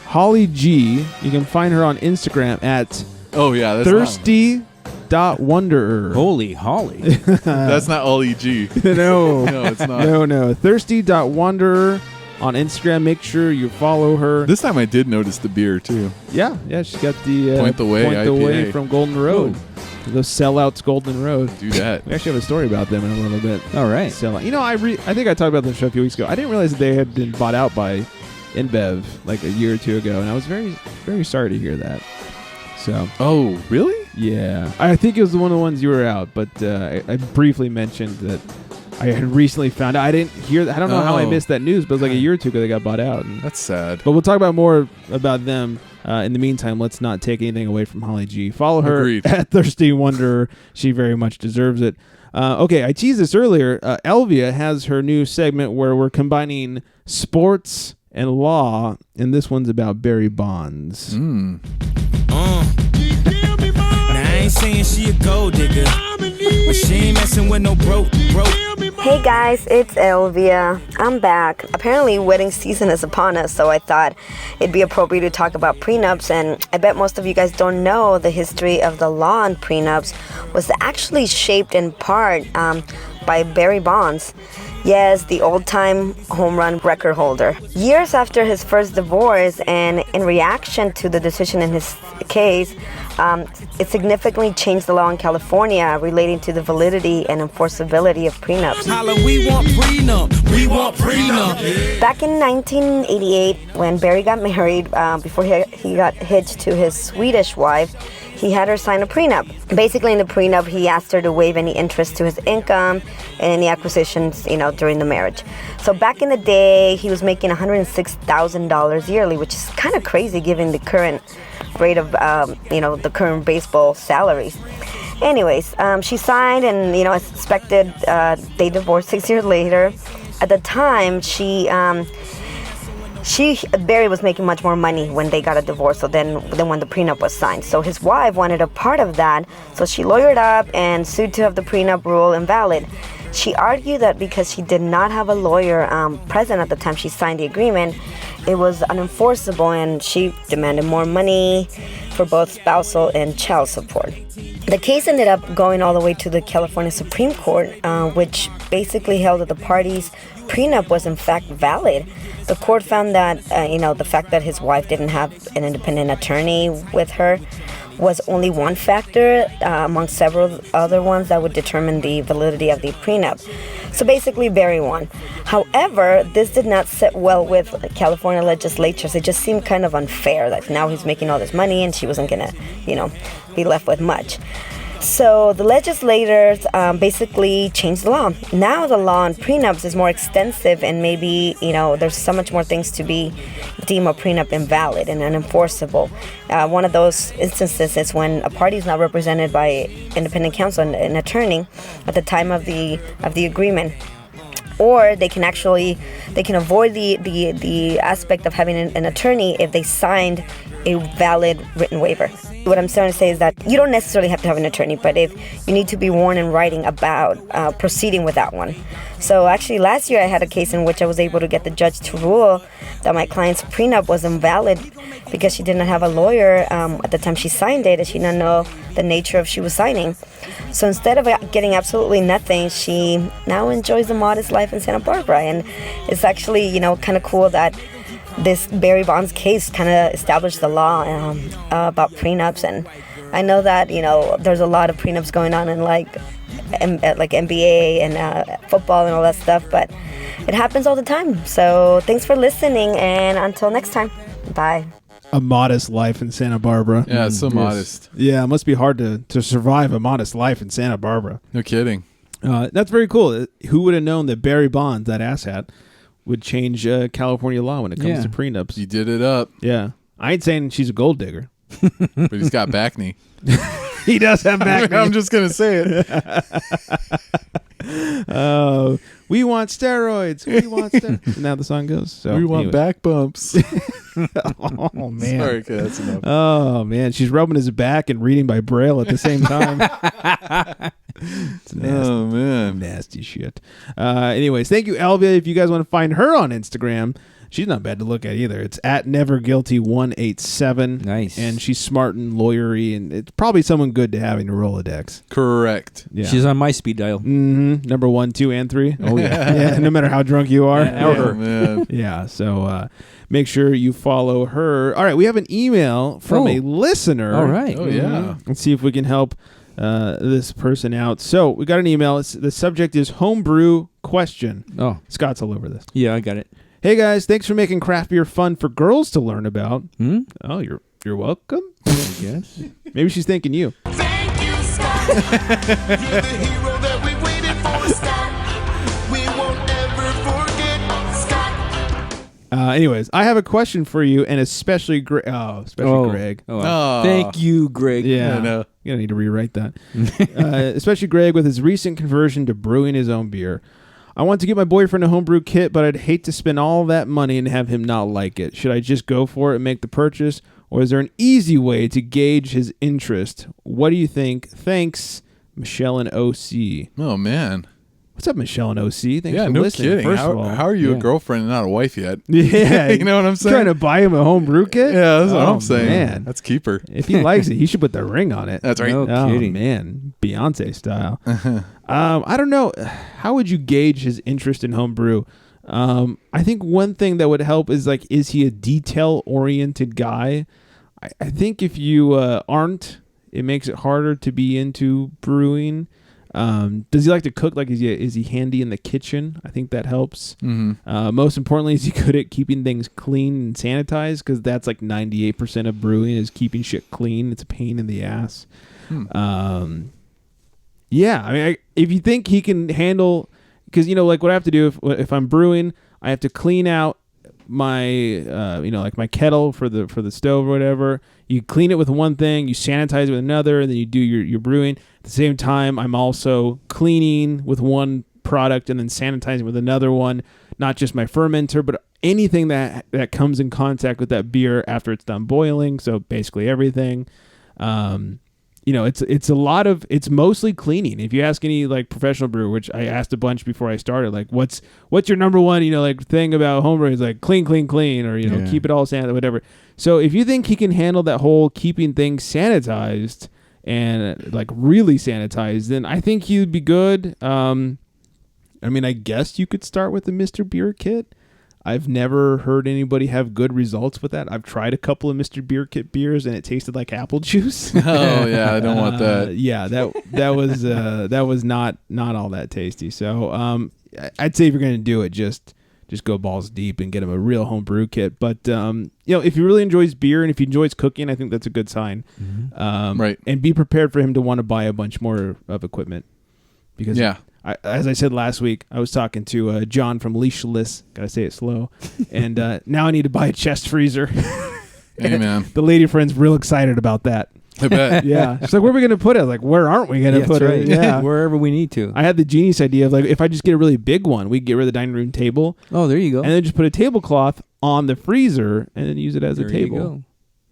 Speaker 3: Holly G. You can find her on Instagram at
Speaker 4: Oh, yeah. That's
Speaker 3: thirsty.wanderer.
Speaker 5: Holy Holly.
Speaker 4: That's not Ollie G.
Speaker 3: No.
Speaker 4: No, it's not.
Speaker 3: No. Thirsty.wanderer on Instagram. Make sure you follow her.
Speaker 4: This time I did notice the beer, too.
Speaker 3: Yeah, she's got the
Speaker 4: Point the Way IPA.
Speaker 3: from Golden Road. Those sellouts Golden Road.
Speaker 4: Do that.
Speaker 3: We actually have a story about them in a little bit.
Speaker 5: All right.
Speaker 3: Sellout. You know, I think I talked about this show a few weeks ago. I didn't realize that they had been bought out by InBev like a year or two ago, and I was very, very sorry to hear that. So.
Speaker 4: Oh, really?
Speaker 3: Yeah. I think it was one of the ones you were out, but I briefly mentioned that I had recently found out. I didn't hear that. I don't know how I missed that news, but it was like a year or two ago they got bought out. And,
Speaker 4: That's sad.
Speaker 3: but we'll talk about more about them. In the meantime, let's not take anything away from Holly G. Follow her at Thirsty Wanderer. She very much deserves it. Okay, I teased this earlier. Elvia has her new segment where we're combining sports and law, and this one's about Barry Bonds.
Speaker 9: Now I ain't saying she a gold digger, but she ain't messing with no broke.
Speaker 10: Hey guys, it's Elvia. I'm back. Apparently wedding season is upon us, so I thought it'd be appropriate to talk about prenups, and I bet most of you guys don't know the history of the law on prenups was actually shaped in part by Barry Bonds. Yes, the old-time home run record holder. Years after his first divorce, and in reaction to the decision in his case, it significantly changed the law in California relating to the validity and enforceability of prenups.
Speaker 9: Holla, we want prenup. We want prenup.
Speaker 10: Back in 1988, when Barry got married, before he got hitched to his Swedish wife, he had her sign a prenup. Basically, in the prenup, he asked her to waive any interest to his income and any acquisitions, during the marriage. So back in the day, he was making $106,000 yearly, which is kind of crazy given the current rate of, the current baseball salaries. Anyways, she signed, and as expected, they divorced 6 years later. At the time, Barry was making much more money when they got a divorce than when the prenup was signed. So his wife wanted a part of that, so she lawyered up and sued to have the prenup rule invalid. She argued that because she did not have a lawyer present at the time she signed the agreement, it was unenforceable, and she demanded more money for both spousal and child support. The case ended up going all the way to the California Supreme Court, which basically held that the parties' prenup was in fact valid. The court found that, the fact that his wife didn't have an independent attorney with her was only one factor among several other ones that would determine the validity of the prenup. So basically, Barry won. However, this did not sit well with California legislatures. It just seemed kind of unfair that now he's making all this money and she wasn't going to, be left with much. So the legislators basically changed the law. Now the law on prenups is more extensive, and maybe, there's so much more things to be deemed a prenup invalid and unenforceable. One of those instances is when a party is not represented by independent counsel and an attorney at the time of the agreement. Or they can avoid the aspect of having an attorney if they signed a valid written waiver. What I'm trying to say is that you don't necessarily have to have an attorney, but if you need to be warned in writing about proceeding without one. So actually last year I had a case in which I was able to get the judge to rule that my client's prenup was invalid because she did not have a lawyer at the time she signed it, and she didn't know the nature of she was signing. So instead of getting absolutely nothing, she now enjoys a modest life in Santa Barbara. And it's actually, kind of cool that this Barry Bonds case kind of established the law about prenups. And I know that, there's a lot of prenups going on in like NBA and football and all that stuff, but it happens all the time. So thanks for listening, and until next time, bye.
Speaker 3: A modest life in Santa Barbara.
Speaker 4: Yeah, it's so modest.
Speaker 3: Yeah, it must be hard to survive a modest life in Santa Barbara.
Speaker 4: No kidding.
Speaker 3: That's very cool. Who would have known that Barry Bonds, that asshat, would change California law when it comes to prenups?
Speaker 4: He did it up.
Speaker 3: Yeah. I ain't saying she's a gold digger.
Speaker 4: But he's got back knee.
Speaker 3: He does have back knee.
Speaker 4: I'm just going to say it.
Speaker 3: We want steroids. We want steroids. Now the song goes. So
Speaker 4: we want back bumps.
Speaker 3: Oh, man.
Speaker 4: Sorry, okay, that's enough.
Speaker 3: Oh, man. She's rubbing his back and reading by Braille at the same time. It's nasty.
Speaker 4: Oh, man.
Speaker 3: Nasty shit. Anyways, thank you, Elvia. If you guys want to find her on Instagram, she's not bad to look at either. It's at neverguilty187.
Speaker 5: Nice.
Speaker 3: And she's smart and lawyery, and it's probably someone good to have in your Rolodex.
Speaker 4: Correct.
Speaker 3: Yeah.
Speaker 5: She's on my speed dial.
Speaker 3: Mm-hmm. Number 1, 2, and 3. Oh, yeah. Yeah, no matter how drunk you are.
Speaker 4: Oh, man.
Speaker 3: Yeah, so make sure you follow her. All right, we have an email from a listener.
Speaker 5: All right.
Speaker 4: Oh, yeah.
Speaker 3: Let's see if we can help this person out. So we got an email. The subject is homebrew question.
Speaker 5: Oh.
Speaker 3: Scott's all over this.
Speaker 5: Yeah, I got it.
Speaker 3: Hey, guys, thanks for making craft beer fun for girls to learn about. Oh, you're welcome.
Speaker 5: I guess.
Speaker 3: Maybe she's thanking you.
Speaker 7: Thank you, Scott. You're the hero that we waited for, Scott. We won't ever forget, Scott.
Speaker 3: Anyways, I have a question for you, and especially Greg. Greg.
Speaker 5: Oh. Thank you, Greg.
Speaker 3: Yeah,
Speaker 4: I know.
Speaker 3: You're gonna need to rewrite that. Especially Greg with his recent conversion to brewing his own beer. I want to get my boyfriend a homebrew kit, but I'd hate to spend all that money and have him not like it. Should I just go for it and make the purchase, or is there an easy way to gauge his interest? What do you think? Thanks, Michelle and OC.
Speaker 4: Oh, man.
Speaker 3: What's up, Michelle and OC? Thanks
Speaker 4: Yeah,
Speaker 3: for
Speaker 4: no
Speaker 3: listening.
Speaker 4: kidding.
Speaker 3: First of all,
Speaker 4: How are you a girlfriend and not a wife yet?
Speaker 3: Yeah,
Speaker 4: you know what I'm saying?
Speaker 3: Trying to buy him a homebrew kit?
Speaker 4: Yeah, that's what I'm saying.
Speaker 3: Man,
Speaker 4: that's keeper.
Speaker 3: If he likes it, he should put the ring on it.
Speaker 4: That's right.
Speaker 5: No
Speaker 3: Oh
Speaker 5: kidding.
Speaker 3: man, Beyonce style. I don't know. How would you gauge his interest in homebrew? I think one thing that would help is is he a detail-oriented guy? I think if you aren't, it makes it harder to be into brewing. Does he like to cook? Like, is he handy in the kitchen? I think that helps.
Speaker 4: Mm-hmm.
Speaker 3: Most importantly, is he good at keeping things clean and sanitized? Because that's like 98% of brewing is keeping shit clean. It's a pain in the ass. Yeah, I mean, if you think he can handle, because like what I have to do if I'm brewing, I have to clean out my like my kettle for the stove or whatever. You clean it with one thing, you sanitize it with another, and then you do your brewing. At the same time, I'm also cleaning with one product and then sanitizing with another one. Not just my fermenter, but anything that comes in contact with that beer after it's done boiling. So basically everything. It's mostly cleaning. If you ask any like professional brewer, which I asked a bunch before I started, like what's your number one, like thing about homebrewing is like clean, or, keep it all sanitized, whatever. So if you think he can handle that whole keeping things sanitized and like really sanitized, then I think he'd be good. I guess you could start with the Mr. Beer Kit. I've never heard anybody have good results with that. I've tried a couple of Mr. Beer Kit beers and it tasted like apple juice.
Speaker 4: Oh yeah, I don't want that.
Speaker 3: Yeah, that was not all that tasty. So I'd say if you're going to do it, just go balls deep and get him a real home brew kit. But if he really enjoys beer and if he enjoys cooking, I think that's a good sign.
Speaker 4: Right.
Speaker 3: And be prepared for him to want to buy a bunch more of equipment. Because as I said last week, I was talking to John from Leashless. Gotta say it slow. And now I need to buy a chest freezer.
Speaker 4: Hey, man.
Speaker 3: The lady friend's real excited about that.
Speaker 4: I bet.
Speaker 3: Yeah. She's like, where are we going to put it? I was like, where aren't we going to put it? Yeah.
Speaker 5: Wherever we need to.
Speaker 3: I had the genius idea of like, if I just get a really big one, we get rid of the dining room table.
Speaker 5: Oh, there you go.
Speaker 3: And then just put a tablecloth on the freezer and then use it as a table.
Speaker 5: You go.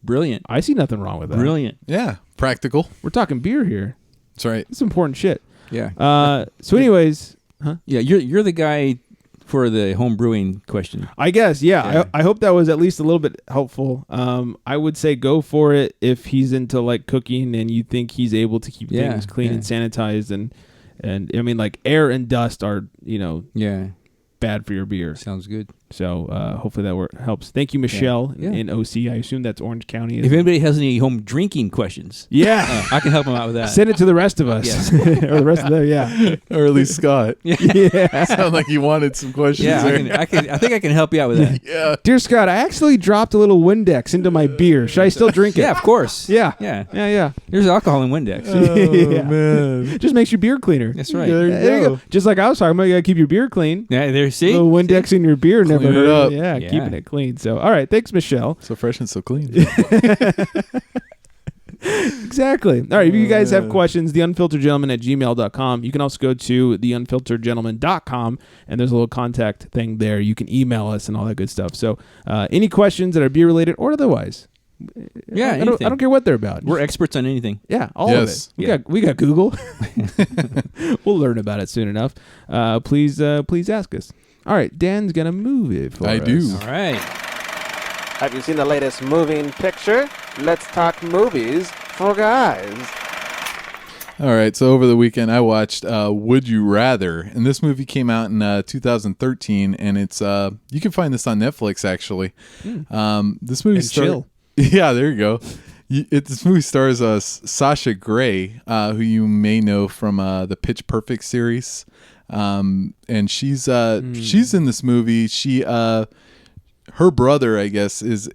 Speaker 5: Brilliant.
Speaker 3: I see nothing wrong with that.
Speaker 5: Brilliant.
Speaker 4: Yeah. Practical.
Speaker 3: We're talking beer here.
Speaker 4: That's right.
Speaker 3: It's important shit.
Speaker 5: Yeah.
Speaker 3: So anyways... Huh?
Speaker 5: Yeah, you're the guy for the home brewing question.
Speaker 3: I guess, yeah. I hope that was at least a little bit helpful. I would say go for it if he's into like cooking and you think he's able to keep things clean and sanitized and I mean like air and dust are bad for your beer.
Speaker 5: Sounds good.
Speaker 3: So hopefully that helps. Thank you, Michelle in OC. I assume that's Orange County.
Speaker 5: If anybody has any home drinking questions, I can help them out with that.
Speaker 3: Send it to the rest of us, or the rest of them.
Speaker 4: Or at least Scott.
Speaker 3: Yeah.
Speaker 4: Sound like you wanted some questions.
Speaker 5: Yeah,
Speaker 4: there.
Speaker 5: I think I can help you out with that.
Speaker 4: Yeah.
Speaker 3: Dear Scott, I actually dropped a little Windex into my beer. Should I still drink it?
Speaker 5: Yeah, of course.
Speaker 3: Yeah.
Speaker 5: Yeah. There's alcohol in Windex.
Speaker 4: Oh man,
Speaker 3: just makes your beer cleaner.
Speaker 5: That's right.
Speaker 3: There you go. Just like I was talking about, you gotta keep your beer clean.
Speaker 5: Yeah, there. See,
Speaker 3: a little Windex in your beer never
Speaker 4: Clean it
Speaker 3: hurt.
Speaker 4: up.
Speaker 3: Yeah, keeping it clean. So, all right, thanks, Michelle.
Speaker 4: so fresh and so clean.
Speaker 3: Exactly. All right, if you guys have questions, theunfilteredgentleman@gmail.com. You can also go to theunfilteredgentleman.com, and there's a little contact thing there. You can email us and all that good stuff. So, any questions that are beer related or otherwise.
Speaker 5: Yeah,
Speaker 3: I don't care what they're about.
Speaker 5: We're experts on anything.
Speaker 3: Yeah, all of it. We got Google. We'll learn about it soon enough. Please ask us. All right, Dan's gonna move it for us.
Speaker 4: I do.
Speaker 5: All right.
Speaker 1: Have you seen the latest moving picture? Let's talk movies for guys.
Speaker 4: All right, so over the weekend I watched Would You Rather, and this movie came out in 2013, and it's you can find this on Netflix actually. This movie
Speaker 3: chill.
Speaker 4: Yeah, there you go. This movie stars Sasha Grey, who you may know from the Pitch Perfect series, and she's in this movie. She her brother, I guess, is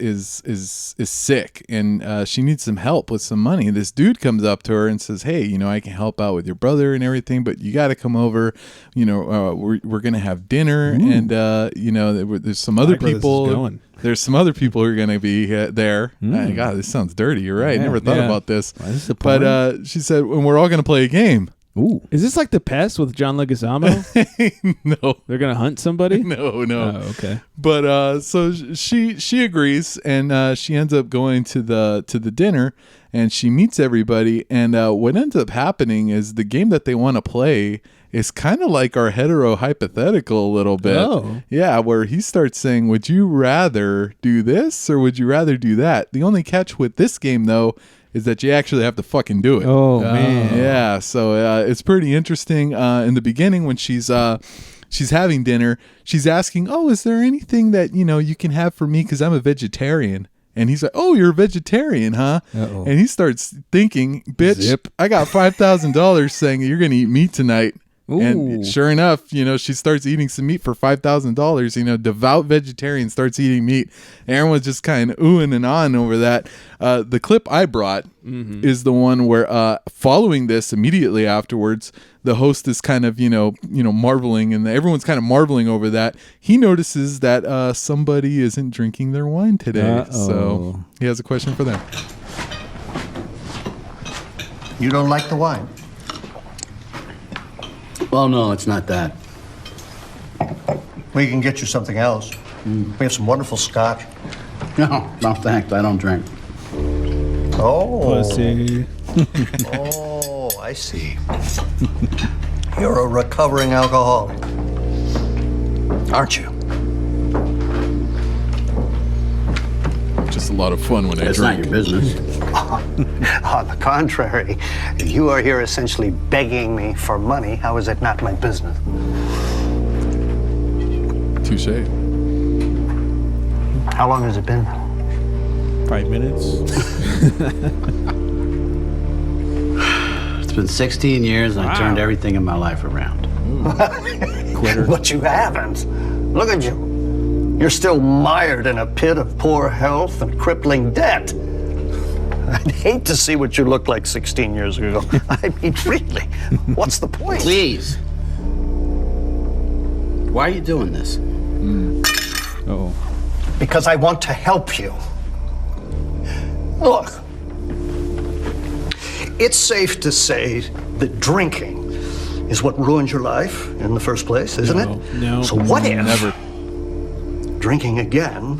Speaker 4: sick, and she needs some help with some money. This dude comes up to her and says, "Hey, I can help out with your brother and everything, but you got to come over. We're gonna have dinner, and there's some other people. There's some other people who are gonna be there. God, this sounds dirty. You're right. I never thought about this. But she said, and we're all gonna play a game.
Speaker 3: Ooh, is this like The Pest with John Leguizamo?
Speaker 4: No,
Speaker 3: they're gonna hunt somebody.
Speaker 4: No.
Speaker 3: Oh, okay.
Speaker 4: But so she agrees, and she ends up going to the dinner, and she meets everybody. And what ends up happening is the game that they want to play is kind of like our hetero hypothetical a little bit.
Speaker 3: Oh.
Speaker 4: Yeah, where he starts saying, "Would you rather do this or would you rather do that?" The only catch with this game, though, is that you actually have to fucking do it.
Speaker 3: Oh, man.
Speaker 4: Yeah, so it's pretty interesting. In the beginning, when she's having dinner, she's asking, "Oh, is there anything that you can have for me? Because I'm a vegetarian." And he's like, "Oh, you're a vegetarian, huh?"
Speaker 5: Uh-oh.
Speaker 4: And he starts thinking, "Bitch,
Speaker 3: Zip.
Speaker 4: I got $5,000 saying you're gonna eat meat tonight."
Speaker 5: Ooh.
Speaker 4: And sure enough, she starts eating some meat for $5,000. Devout vegetarian starts eating meat. And everyone's just kind of oohing and ahhing over that. The clip I brought is the one where, following this, immediately afterwards, the host is kind of, marveling, and everyone's kind of marveling over that. He notices that somebody isn't drinking their wine today.
Speaker 5: Uh-oh.
Speaker 4: So he has a question for them.
Speaker 11: You don't like the wine?
Speaker 12: Well, no, it's not that.
Speaker 11: We can get you something else. We have some wonderful scotch.
Speaker 12: No, thanks. I don't drink.
Speaker 11: Oh.
Speaker 3: Pussy.
Speaker 11: Oh, I see. You're a recovering alcoholic, aren't you?
Speaker 4: Just a lot of fun when I
Speaker 12: It's
Speaker 4: drink.
Speaker 12: not your business.
Speaker 11: On the contrary, you are here essentially begging me for money. How is it not my business?
Speaker 4: Touche.
Speaker 11: How long has it been?
Speaker 5: 5 minutes.
Speaker 12: It's been 16 years, and I turned everything in my life around.
Speaker 5: Quitter.
Speaker 11: But you haven't. Look at you. You're still mired in a pit of poor health and crippling debt. I'd hate to see what you looked like 16 years ago. I mean, really, what's the point?
Speaker 12: Please. Why are you doing this?
Speaker 5: Uh-oh.
Speaker 11: Because I want to help you. Look, it's safe to say that drinking is what ruined your life in the first place, isn't it?
Speaker 3: No.
Speaker 11: So what if
Speaker 4: Never.
Speaker 11: drinking again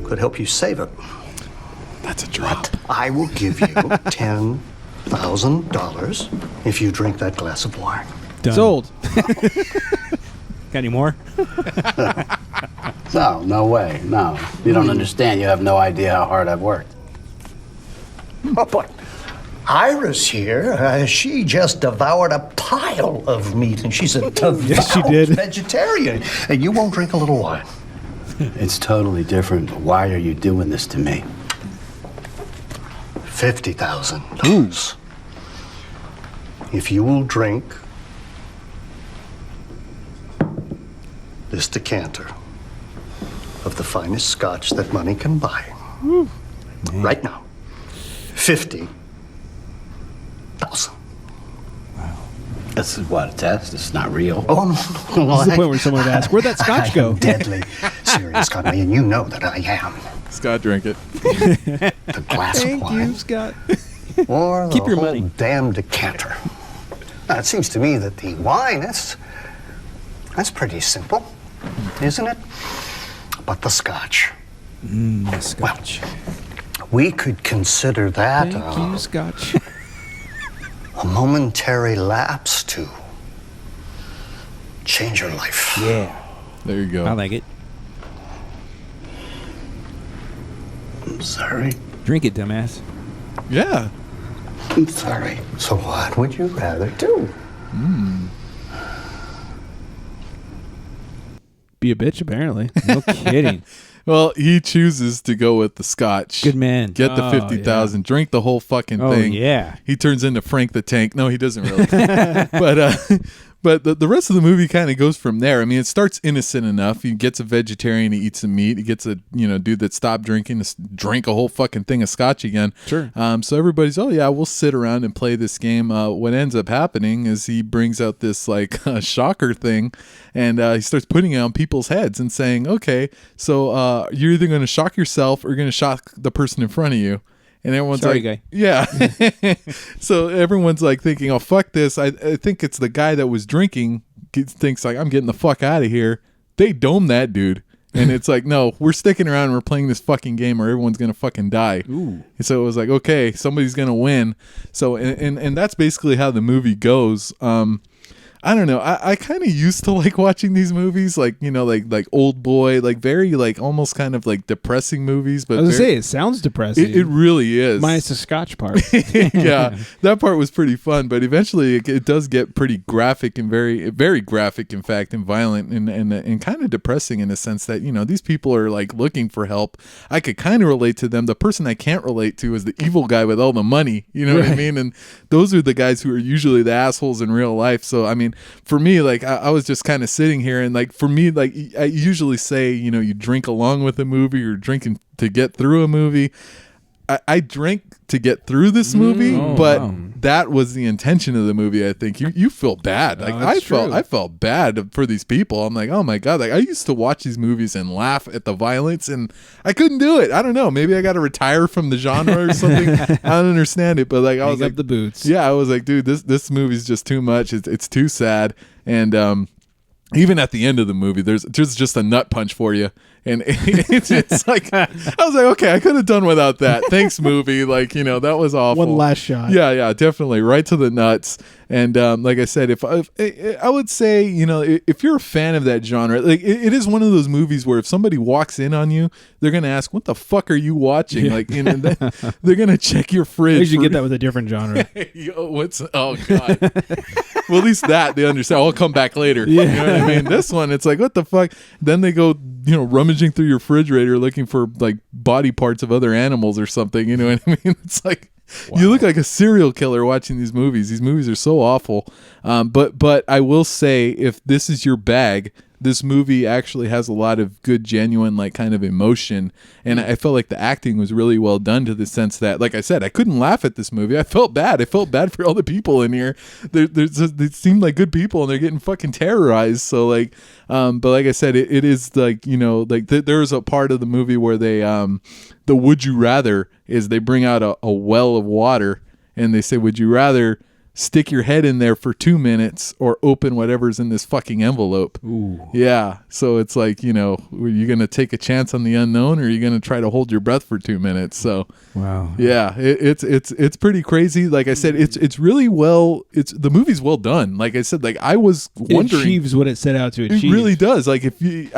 Speaker 11: could help you save it?
Speaker 4: That's a drop.
Speaker 11: I will give you $10,000 if you drink that glass of wine.
Speaker 5: Done.
Speaker 3: Sold.
Speaker 5: Got any more?
Speaker 12: No way. No. You don't understand. You have no idea how hard I've worked.
Speaker 11: Oh, but Iris here, she just devoured a pile of meat, and she's a devout
Speaker 3: Yes, she did.
Speaker 11: vegetarian. And you won't drink a little wine.
Speaker 12: It's totally different. Why are you doing this to me?
Speaker 11: $50,000. If you will drink this decanter of the finest scotch that money can buy. Right now. 50,000.
Speaker 12: This is what, a test? This is not real.
Speaker 11: Oh, no.
Speaker 3: This is the point where someone would ask, where'd that scotch go?
Speaker 11: Deadly serious, Conway, and you know that I am.
Speaker 4: Scott, drink it.
Speaker 11: The glass of wine.
Speaker 3: Scott.
Speaker 11: Or
Speaker 5: Keep
Speaker 11: the
Speaker 5: your
Speaker 11: whole
Speaker 5: money.
Speaker 11: damn decanter. Now, it seems to me that the wine, that's pretty simple, isn't it? But the scotch.
Speaker 5: Scotch.
Speaker 11: We could consider that
Speaker 3: Thank you, Scotch.
Speaker 11: a momentary lapse to change your life.
Speaker 5: Yeah.
Speaker 4: There you go.
Speaker 5: I like it.
Speaker 11: I'm sorry.
Speaker 5: Drink it, dumbass.
Speaker 4: Yeah.
Speaker 11: I'm sorry. So what would you rather do?
Speaker 3: Be a bitch, apparently.
Speaker 5: No kidding.
Speaker 4: Well, he chooses to go with the scotch.
Speaker 5: Good man.
Speaker 4: Get the
Speaker 3: Oh,
Speaker 4: 50,000. Drink the whole fucking
Speaker 5: Oh,
Speaker 4: thing.
Speaker 5: yeah.
Speaker 4: He turns into Frank the Tank. No, he doesn't really. But the rest of the movie kind of goes from there. I mean, it starts innocent enough. He gets a vegetarian, he eats some meat. He gets a dude that stopped drinking to drink a whole fucking thing of scotch again.
Speaker 3: Sure.
Speaker 4: So everybody's, oh yeah, we'll sit around and play this game. What ends up happening is he brings out this like shocker thing, and he starts putting it on people's heads and saying, okay, so you're either going to shock yourself or you're going to shock the person in front of you. And everyone's
Speaker 5: Sorry,
Speaker 4: like,
Speaker 5: guy.
Speaker 4: yeah. So everyone's like thinking, oh, fuck this. I think it's the guy that was drinking thinks like, I'm getting the fuck out of here. They dome that dude. And it's like, no, we're sticking around and we're playing this fucking game or everyone's going to fucking die.
Speaker 5: Ooh.
Speaker 4: And so it was like, okay, somebody's going to win. So, and that's basically how the movie goes. I don't know. I kind of used to like watching these movies, like, you know, like Old Boy, like very like almost kind of like depressing movies. But
Speaker 3: I was gonna say, it sounds depressing.
Speaker 4: It really is.
Speaker 3: Minus the Scotch part.
Speaker 4: Yeah, that part was pretty fun, but eventually it does get pretty graphic and very, very graphic, in fact, and violent and kind of depressing in a sense that, you know, these people are like looking for help. I could kind of relate to them. The person I can't relate to is the evil guy with all the money. You know what I mean? And those are the guys who are usually the assholes in real life. So, I mean, for me, like I was just kind of sitting here, and like for me, like I usually say, you know, you drink along with a movie or drinking to get through a movie. I drank to get through this movie, but that was the intention of the movie. I think you feel bad. Like I felt bad for these people. I'm like, oh my God, like I used to watch these movies and laugh at the violence, and I couldn't do it. I don't know. Maybe I got to retire from the genre or something. I don't understand it, but like I was like,
Speaker 3: the boots.
Speaker 4: Yeah, I was like, dude, this movie's just too much. It's too sad, and even at the end of the movie, there's just a nut punch for you. And it's like, I was like, okay, I could have done without that. Thanks, movie. Like, you know, that was awful.
Speaker 3: One last shot.
Speaker 4: Yeah, definitely. Right to the nuts. And like I said, if I would say, you know, if you're a fan of that genre, like it is one of those movies where if somebody walks in on you, they're going to ask, what the fuck are you watching? Yeah. Like, you know, they're going to check your fridge.
Speaker 3: You should get that with a different genre.
Speaker 4: Oh, God. Well, at least that they understand. I'll come back later. Yeah. You know what I mean? This one, it's like, what the fuck? Then they go, you know, rummaging through your refrigerator looking for like body parts of other animals or something. You know what I mean? It's like, wow. You look like a serial killer watching these movies. These movies are so awful. But I will say, if this is your bag, this movie actually has a lot of good, genuine, like kind of emotion. And I felt like the acting was really well done, to the sense that, like I said, I couldn't laugh at this movie. I felt bad. I felt bad for all the people in here. They seemed like good people, and they're getting fucking terrorized. So like, but like I said, it is like, you know, like there's a part of the movie where they, the would you rather is they bring out a well of water, and they say, would you rather stick your head in there for 2 minutes or open whatever's in this fucking envelope? Ooh. Yeah. So it's like, you know, are you going to take a chance on the unknown, or are you going to try to hold your breath for 2 minutes? So,
Speaker 5: wow.
Speaker 4: Yeah, it's pretty crazy. Like I said, it's really well, the movie's well done. Like I said, like I was wondering.
Speaker 3: It achieves what it set out to achieve.
Speaker 4: It really does. Like if you,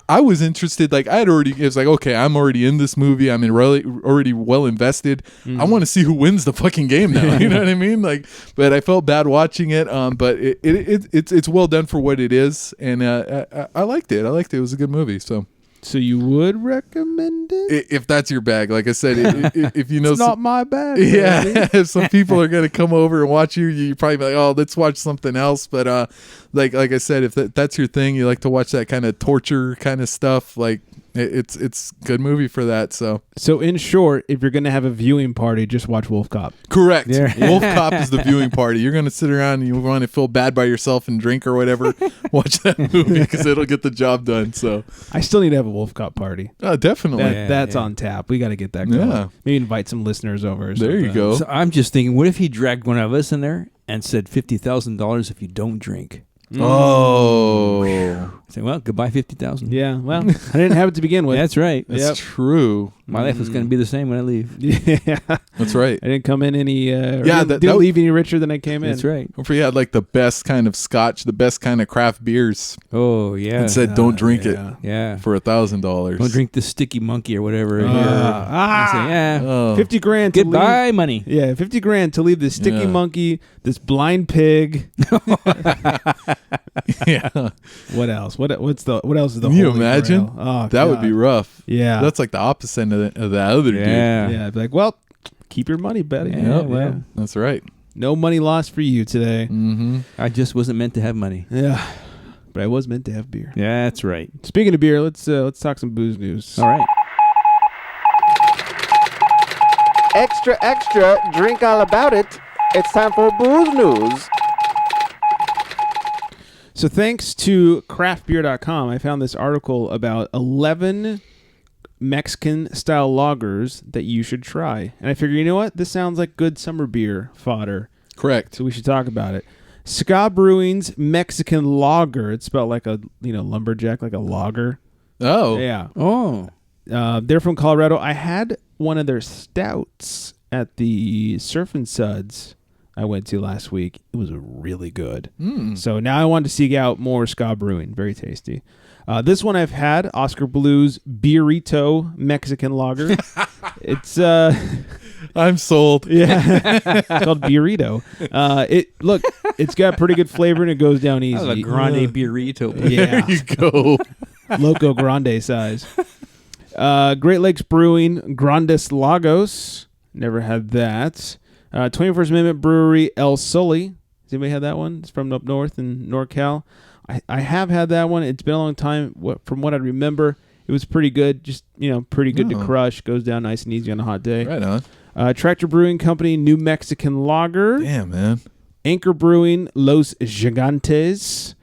Speaker 4: I was interested, like it was like, okay, I'm already in this movie. I'm already well invested. I want to see who wins the fucking game now. You know what I mean? Like, but I felt bad watching it. But it's well done for what it is, and I liked it. It was a good movie. So
Speaker 3: you would recommend it?
Speaker 4: If that's your bag, like I said, if you know,
Speaker 3: it's not my bag.
Speaker 4: Yeah, if some people are going to come over and watch you probably be like, oh, let's watch something else. But like I said, if that's your thing, you like to watch that kind of torture kind of stuff, like it's good movie for that. So
Speaker 3: in short, if you're going to have a viewing party, just watch Wolf Cop.
Speaker 4: Correct. Yeah. Wolf Cop is the viewing party. You're going to sit around and you want to feel bad by yourself and drink or whatever. Watch that movie because it'll get the job done. So
Speaker 3: I still need to have a Wolf Cop party.
Speaker 4: Oh, definitely.
Speaker 3: That's on tap. We got to get that going.
Speaker 4: Yeah.
Speaker 3: Maybe invite some listeners over.
Speaker 4: There you go.
Speaker 5: So I'm just thinking, what if he dragged one of us in there and said $50,000 if you don't drink?
Speaker 4: Oh.
Speaker 5: Say, well, goodbye $50,000.
Speaker 3: Yeah, well, I didn't have it to begin with.
Speaker 5: That's right.
Speaker 4: That's true.
Speaker 5: My life is going to be the same when I leave.
Speaker 3: Yeah,
Speaker 4: that's right.
Speaker 3: I didn't come in any. Didn't leave any richer than I came in.
Speaker 5: That's right.
Speaker 4: Hopefully, you had like the best kind of scotch, the best kind of craft beers.
Speaker 5: Oh yeah.
Speaker 4: And said, don't drink it.
Speaker 5: Yeah.
Speaker 4: For $1,000.
Speaker 5: Don't drink the sticky monkey or whatever.
Speaker 3: Say,
Speaker 5: yeah.
Speaker 3: $50,000.
Speaker 5: Goodbye money.
Speaker 3: Yeah, $50,000 to leave this sticky monkey, this blind pig.
Speaker 4: Yeah.
Speaker 3: What else? What else is the?
Speaker 4: Can you imagine?
Speaker 3: Grail? Oh,
Speaker 4: that would be rough.
Speaker 3: Yeah.
Speaker 4: That's like the opposite of that other dude.
Speaker 3: Yeah. I'd be like, well, keep your money, buddy.
Speaker 4: Yeah. That's right.
Speaker 3: No money lost for you today.
Speaker 4: Mm-hmm.
Speaker 5: I just wasn't meant to have money.
Speaker 3: Yeah. But I was meant to have beer.
Speaker 5: Yeah, that's right.
Speaker 3: Speaking of beer, let's talk some booze news.
Speaker 5: All right.
Speaker 1: Extra, extra, drink all about it. It's time for booze news.
Speaker 3: So thanks to craftbeer.com, I found this article about 11 Mexican-style lagers that you should try. And I figured, you know what? This sounds like good summer beer fodder.
Speaker 4: Correct.
Speaker 3: So we should talk about it. Ska Brewing's Mexican lager. It's spelled like a lumberjack, like a lager.
Speaker 4: Oh.
Speaker 3: Yeah.
Speaker 5: Oh.
Speaker 3: They're from Colorado. I had one of their stouts at the Surf and Suds I went to last week. It was really good. So now I want to seek out more Ska Brewing. Very tasty. This one I've had, Oscar Blues Burrito Mexican Lager. It's
Speaker 4: I'm sold.
Speaker 3: Yeah, it's called Burrito. It's got pretty good flavor and it goes down easy.
Speaker 5: A grande burrito.
Speaker 3: Yeah,
Speaker 4: There you go.
Speaker 3: Loco Grande size. Great Lakes Brewing Grandes Lagos. Never had that. 21st Amendment Brewery El Sully. Has anybody had that one? It's from up north in NorCal. I have had that one. It's been a long time. From what I remember, it was pretty good. Just, pretty good to crush. Goes down nice and easy on a hot day.
Speaker 4: Right on.
Speaker 3: Tractor Brewing Company New Mexican Lager.
Speaker 4: Damn, man.
Speaker 3: Anchor Brewing Los Gigantes.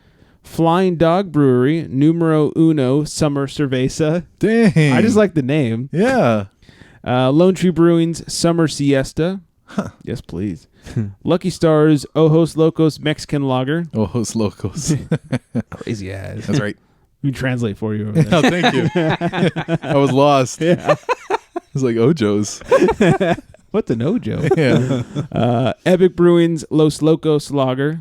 Speaker 3: Flying Dog Brewery Numero Uno Summer Cerveza.
Speaker 4: Dang.
Speaker 3: I just like the name.
Speaker 4: Yeah.
Speaker 3: Lone Tree Brewing's Summer Siesta. Yes, please. Lucky Stars Ojos Locos Mexican Lager.
Speaker 4: Ojos Locos.
Speaker 3: Crazy ass.
Speaker 4: That's right.
Speaker 3: We thank you over there.
Speaker 4: Oh, thank you. I was lost.
Speaker 3: Yeah.
Speaker 4: I was like, Ojo's.
Speaker 3: What's an Ojo?
Speaker 4: Yeah.
Speaker 3: Epic Brewing's Los Locos Lager.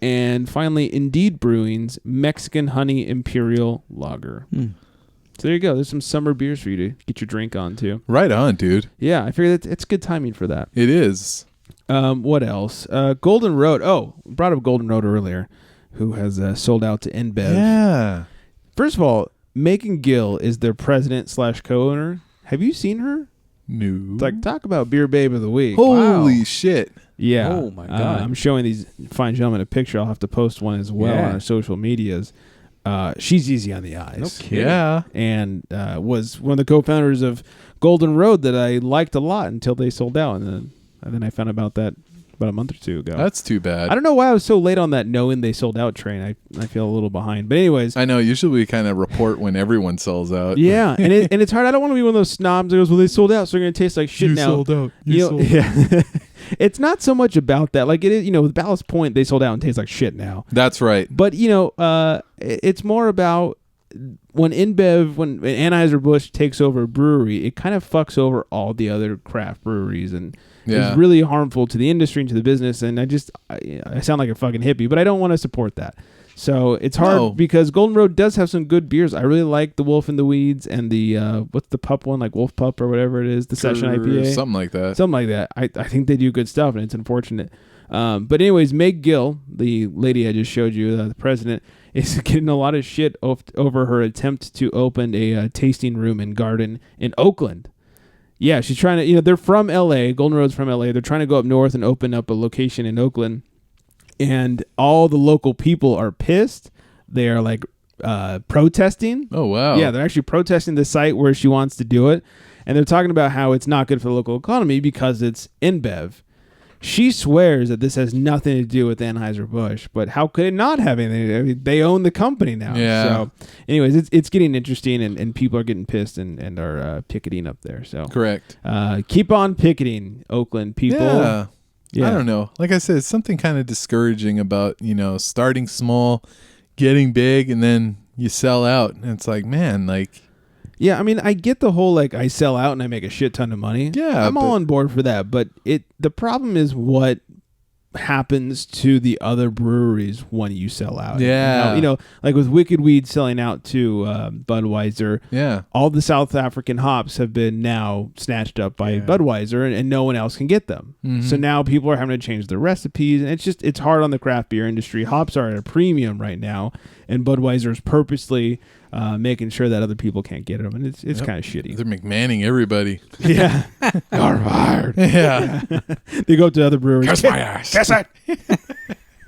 Speaker 3: And finally, Indeed Brewing's Mexican Honey Imperial Lager. So there you go. There's some summer beers for you to get your drink on, too.
Speaker 4: Right on, dude.
Speaker 3: Yeah, I figured it's good timing for that.
Speaker 4: It is.
Speaker 3: What else? Golden Road. Oh, brought up Golden Road earlier, who has sold out to InBev.
Speaker 4: Yeah.
Speaker 3: First of all, Megan Gill is their president / co-owner. Have you seen her?
Speaker 4: No.
Speaker 3: It's like, talk about beer babe of the week.
Speaker 4: Holy shit.
Speaker 3: Yeah.
Speaker 5: Oh, my God.
Speaker 3: I'm showing these fine gentlemen a picture. I'll have to post one as well on our social medias. She's easy on the eyes.
Speaker 5: No kidding.
Speaker 4: Yeah.
Speaker 3: And was one of the co-founders of Golden Road that I liked a lot until they sold out. And then I found about that about a month or two ago.
Speaker 4: That's too bad.
Speaker 3: I don't know why I was so late on that knowing they sold out train. I feel a little behind. But anyways.
Speaker 4: I know. Usually we kind of report when everyone sells out.
Speaker 3: Yeah. and it's hard. I don't want to be one of those snobs that goes, well, they sold out, so they're going to taste like shit now.
Speaker 4: Sold out. You sold out.
Speaker 3: Yeah. It's not so much about that. Like it is, with Ballast Point, they sold out and taste like shit now.
Speaker 4: That's right.
Speaker 3: But, it's more about when Anheuser-Busch takes over a brewery, it kind of fucks over all the other craft breweries and is really harmful to the industry and to the business. And I sound like a fucking hippie, but I don't want to support that. So it's hard because Golden Road does have some good beers. I really like the Wolf in the Weeds and the what's the pup one, like Wolf Pup or whatever it is, the Session IPA,
Speaker 4: something like that.
Speaker 3: I think they do good stuff, and it's unfortunate. But anyways, Meg Gill, the lady I just showed you, the president, is getting a lot of shit over her attempt to open a tasting room and garden in Oakland. Yeah, she's trying to. They're from L.A. Golden Road's from L.A. They're trying to go up north and open up a location in Oakland. And all the local people are pissed. They are like protesting.
Speaker 4: Oh, wow.
Speaker 3: Yeah, they're actually protesting the site where she wants to do it. And they're talking about how it's not good for the local economy because it's InBev. She swears that this has nothing to do with Anheuser-Busch, but how could it not have anything? I mean, they own the company now.
Speaker 4: Yeah.
Speaker 3: So anyways, it's getting interesting, and people are getting pissed and are picketing up there. So
Speaker 4: correct.
Speaker 3: Keep on picketing, Oakland people.
Speaker 4: Yeah. I don't know. Like I said, it's something kind of discouraging about, starting small, getting big, and then you sell out. And it's like, man, like...
Speaker 3: Yeah, I mean, I get the whole, like, I sell out and I make a shit ton of money.
Speaker 4: Yeah.
Speaker 3: I'm all on board for that. But the problem is what happens to the other breweries when you sell out.
Speaker 4: Yeah.
Speaker 3: Like with Wicked Weed selling out to Budweiser.
Speaker 4: Yeah.
Speaker 3: All the South African hops have been now snatched up by Budweiser and no one else can get them.
Speaker 4: Mm-hmm.
Speaker 3: So now people are having to change their recipes, and it's hard on the craft beer industry. Hops are at a premium right now, and Budweiser is purposely making sure that other people can't get them, and it's kind of shitty.
Speaker 4: They're McManning everybody.
Speaker 3: Yeah. You're fired.
Speaker 4: Yeah.
Speaker 3: They go up to other breweries.
Speaker 4: Kiss my ass.
Speaker 3: Kiss it.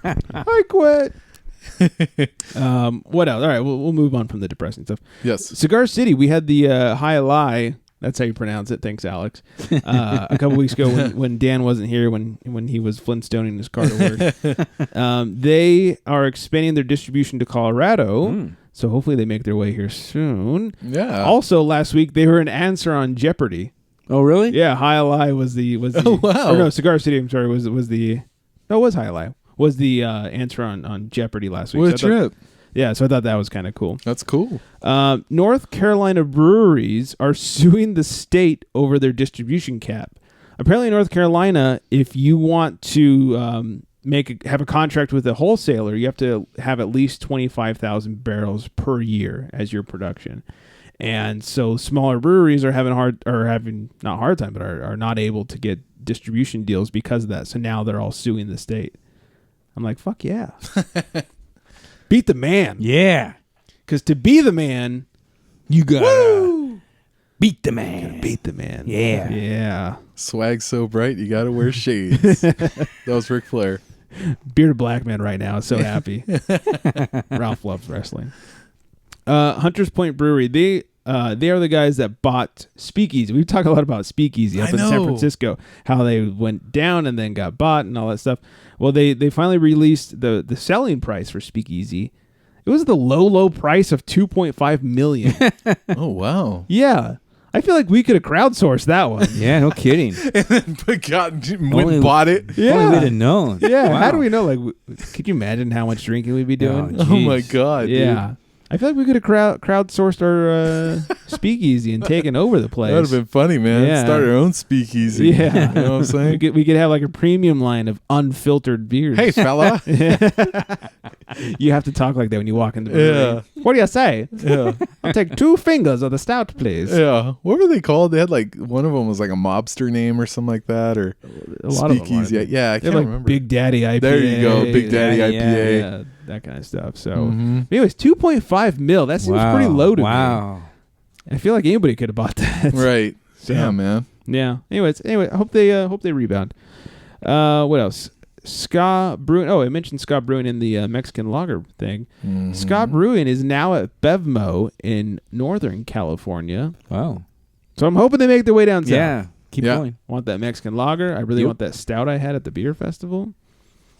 Speaker 3: I quit. What else? All right, we'll move on from the depressing stuff.
Speaker 4: Yes.
Speaker 3: Cigar City, we had the High Lie. That's how you pronounce it. Thanks, Alex. A couple weeks ago when Dan wasn't here, when he was Flintstoning his car to work. They are expanding their distribution to Colorado. So hopefully they make their way here soon.
Speaker 4: Yeah.
Speaker 3: Also, last week they were an answer on Jeopardy.
Speaker 5: Oh, really?
Speaker 3: Yeah, High Lie was the
Speaker 4: Oh, wow.
Speaker 3: Or no, Cigar City, I'm sorry, was the no, it was High Lie. Was the answer on Jeopardy last week.
Speaker 4: What a trip.
Speaker 3: Yeah, so I thought that was kind of cool.
Speaker 4: That's cool.
Speaker 3: North Carolina breweries are suing the state over their distribution cap. apparently in North Carolina, if you want to have a contract with a wholesaler, you have to have at least 25,000 barrels per year as your production. And so smaller breweries are are not able to get distribution deals because of that. So now they're all suing the state. I'm like, fuck yeah. Beat the man.
Speaker 5: Yeah.
Speaker 3: Because to be the man,
Speaker 5: you gotta beat the man.
Speaker 3: Beat the man.
Speaker 5: Yeah.
Speaker 3: Yeah.
Speaker 4: Swag so bright, you gotta wear shades. That was Ric Flair.
Speaker 3: Bearded black man right now is so happy. Ralph loves wrestling. Hunters Point Brewery. They are the guys that bought Speakeasy. We've talked a lot about Speakeasy up in San Francisco, how they went down and then got bought and all that stuff. Well, they finally released the selling price for Speakeasy. It was the low price of $2.5 million.
Speaker 4: Oh, wow.
Speaker 3: Yeah. I feel like we could have crowdsourced that one.
Speaker 5: Yeah, no kidding.
Speaker 4: And then bought it.
Speaker 3: Yeah.
Speaker 5: Only we'd have known.
Speaker 3: Yeah.
Speaker 5: Wow.
Speaker 3: How do we know? Like, could you imagine how much drinking we'd be doing?
Speaker 4: Oh my God.
Speaker 3: Yeah.
Speaker 4: Dude.
Speaker 3: I feel like we could have crowdsourced our Speakeasy and taken over the place.
Speaker 4: That would have been funny, man.
Speaker 3: Yeah.
Speaker 4: Start our own Speakeasy.
Speaker 3: Yeah.
Speaker 4: You know what I'm saying?
Speaker 3: We could have like a premium line of unfiltered beers.
Speaker 4: Hey, fella.
Speaker 3: You have to talk like that when you walk in the brewery.
Speaker 4: Yeah.
Speaker 3: What do you say?
Speaker 4: Yeah.
Speaker 3: I'll take 2 fingers of the stout, please.
Speaker 4: Yeah. What were they called? They had like, one of them was like a mobster name or something like that, or
Speaker 3: A lot of them
Speaker 4: Speakeasy.
Speaker 3: are.
Speaker 4: Yeah, I
Speaker 3: They're
Speaker 4: can't
Speaker 3: like
Speaker 4: remember.
Speaker 3: Big Daddy IPA.
Speaker 4: There you go, Big Daddy IPA.
Speaker 3: Yeah, that kind of stuff. So, anyways, 2.5 mil. That seems pretty low to me.
Speaker 5: Wow.
Speaker 3: I feel like anybody could have bought that.
Speaker 4: Right.
Speaker 3: So,
Speaker 4: Yeah, man.
Speaker 3: Yeah. Anyway, I hope they rebound. What else? Ska Brewing. Oh, I mentioned Ska Brewing in the Mexican lager thing. Ska Brewing is now at Bevmo in Northern California.
Speaker 5: Wow.
Speaker 3: So I'm hoping they make their way down south.
Speaker 5: Yeah. Keep going.
Speaker 3: Want that Mexican lager. I really want that stout I had at the beer festival.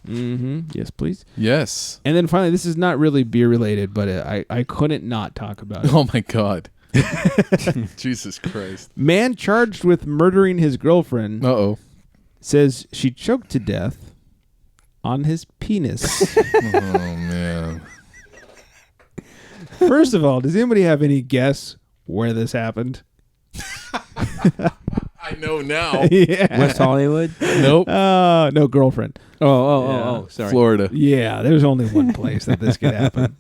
Speaker 3: Yes, please.
Speaker 4: Yes.
Speaker 3: And then finally, this is not really beer related, but I couldn't not talk about it.
Speaker 4: Oh my God. Jesus Christ.
Speaker 3: Man charged with murdering his girlfriend says she choked to death on his penis.
Speaker 4: Oh man.
Speaker 3: First of all, does anybody have any guess where this happened?
Speaker 4: I know now.
Speaker 3: Yeah.
Speaker 5: West Hollywood?
Speaker 4: Nope.
Speaker 3: No, girlfriend.
Speaker 5: Oh, sorry.
Speaker 4: Florida.
Speaker 3: Yeah, there's only one place that this could happen.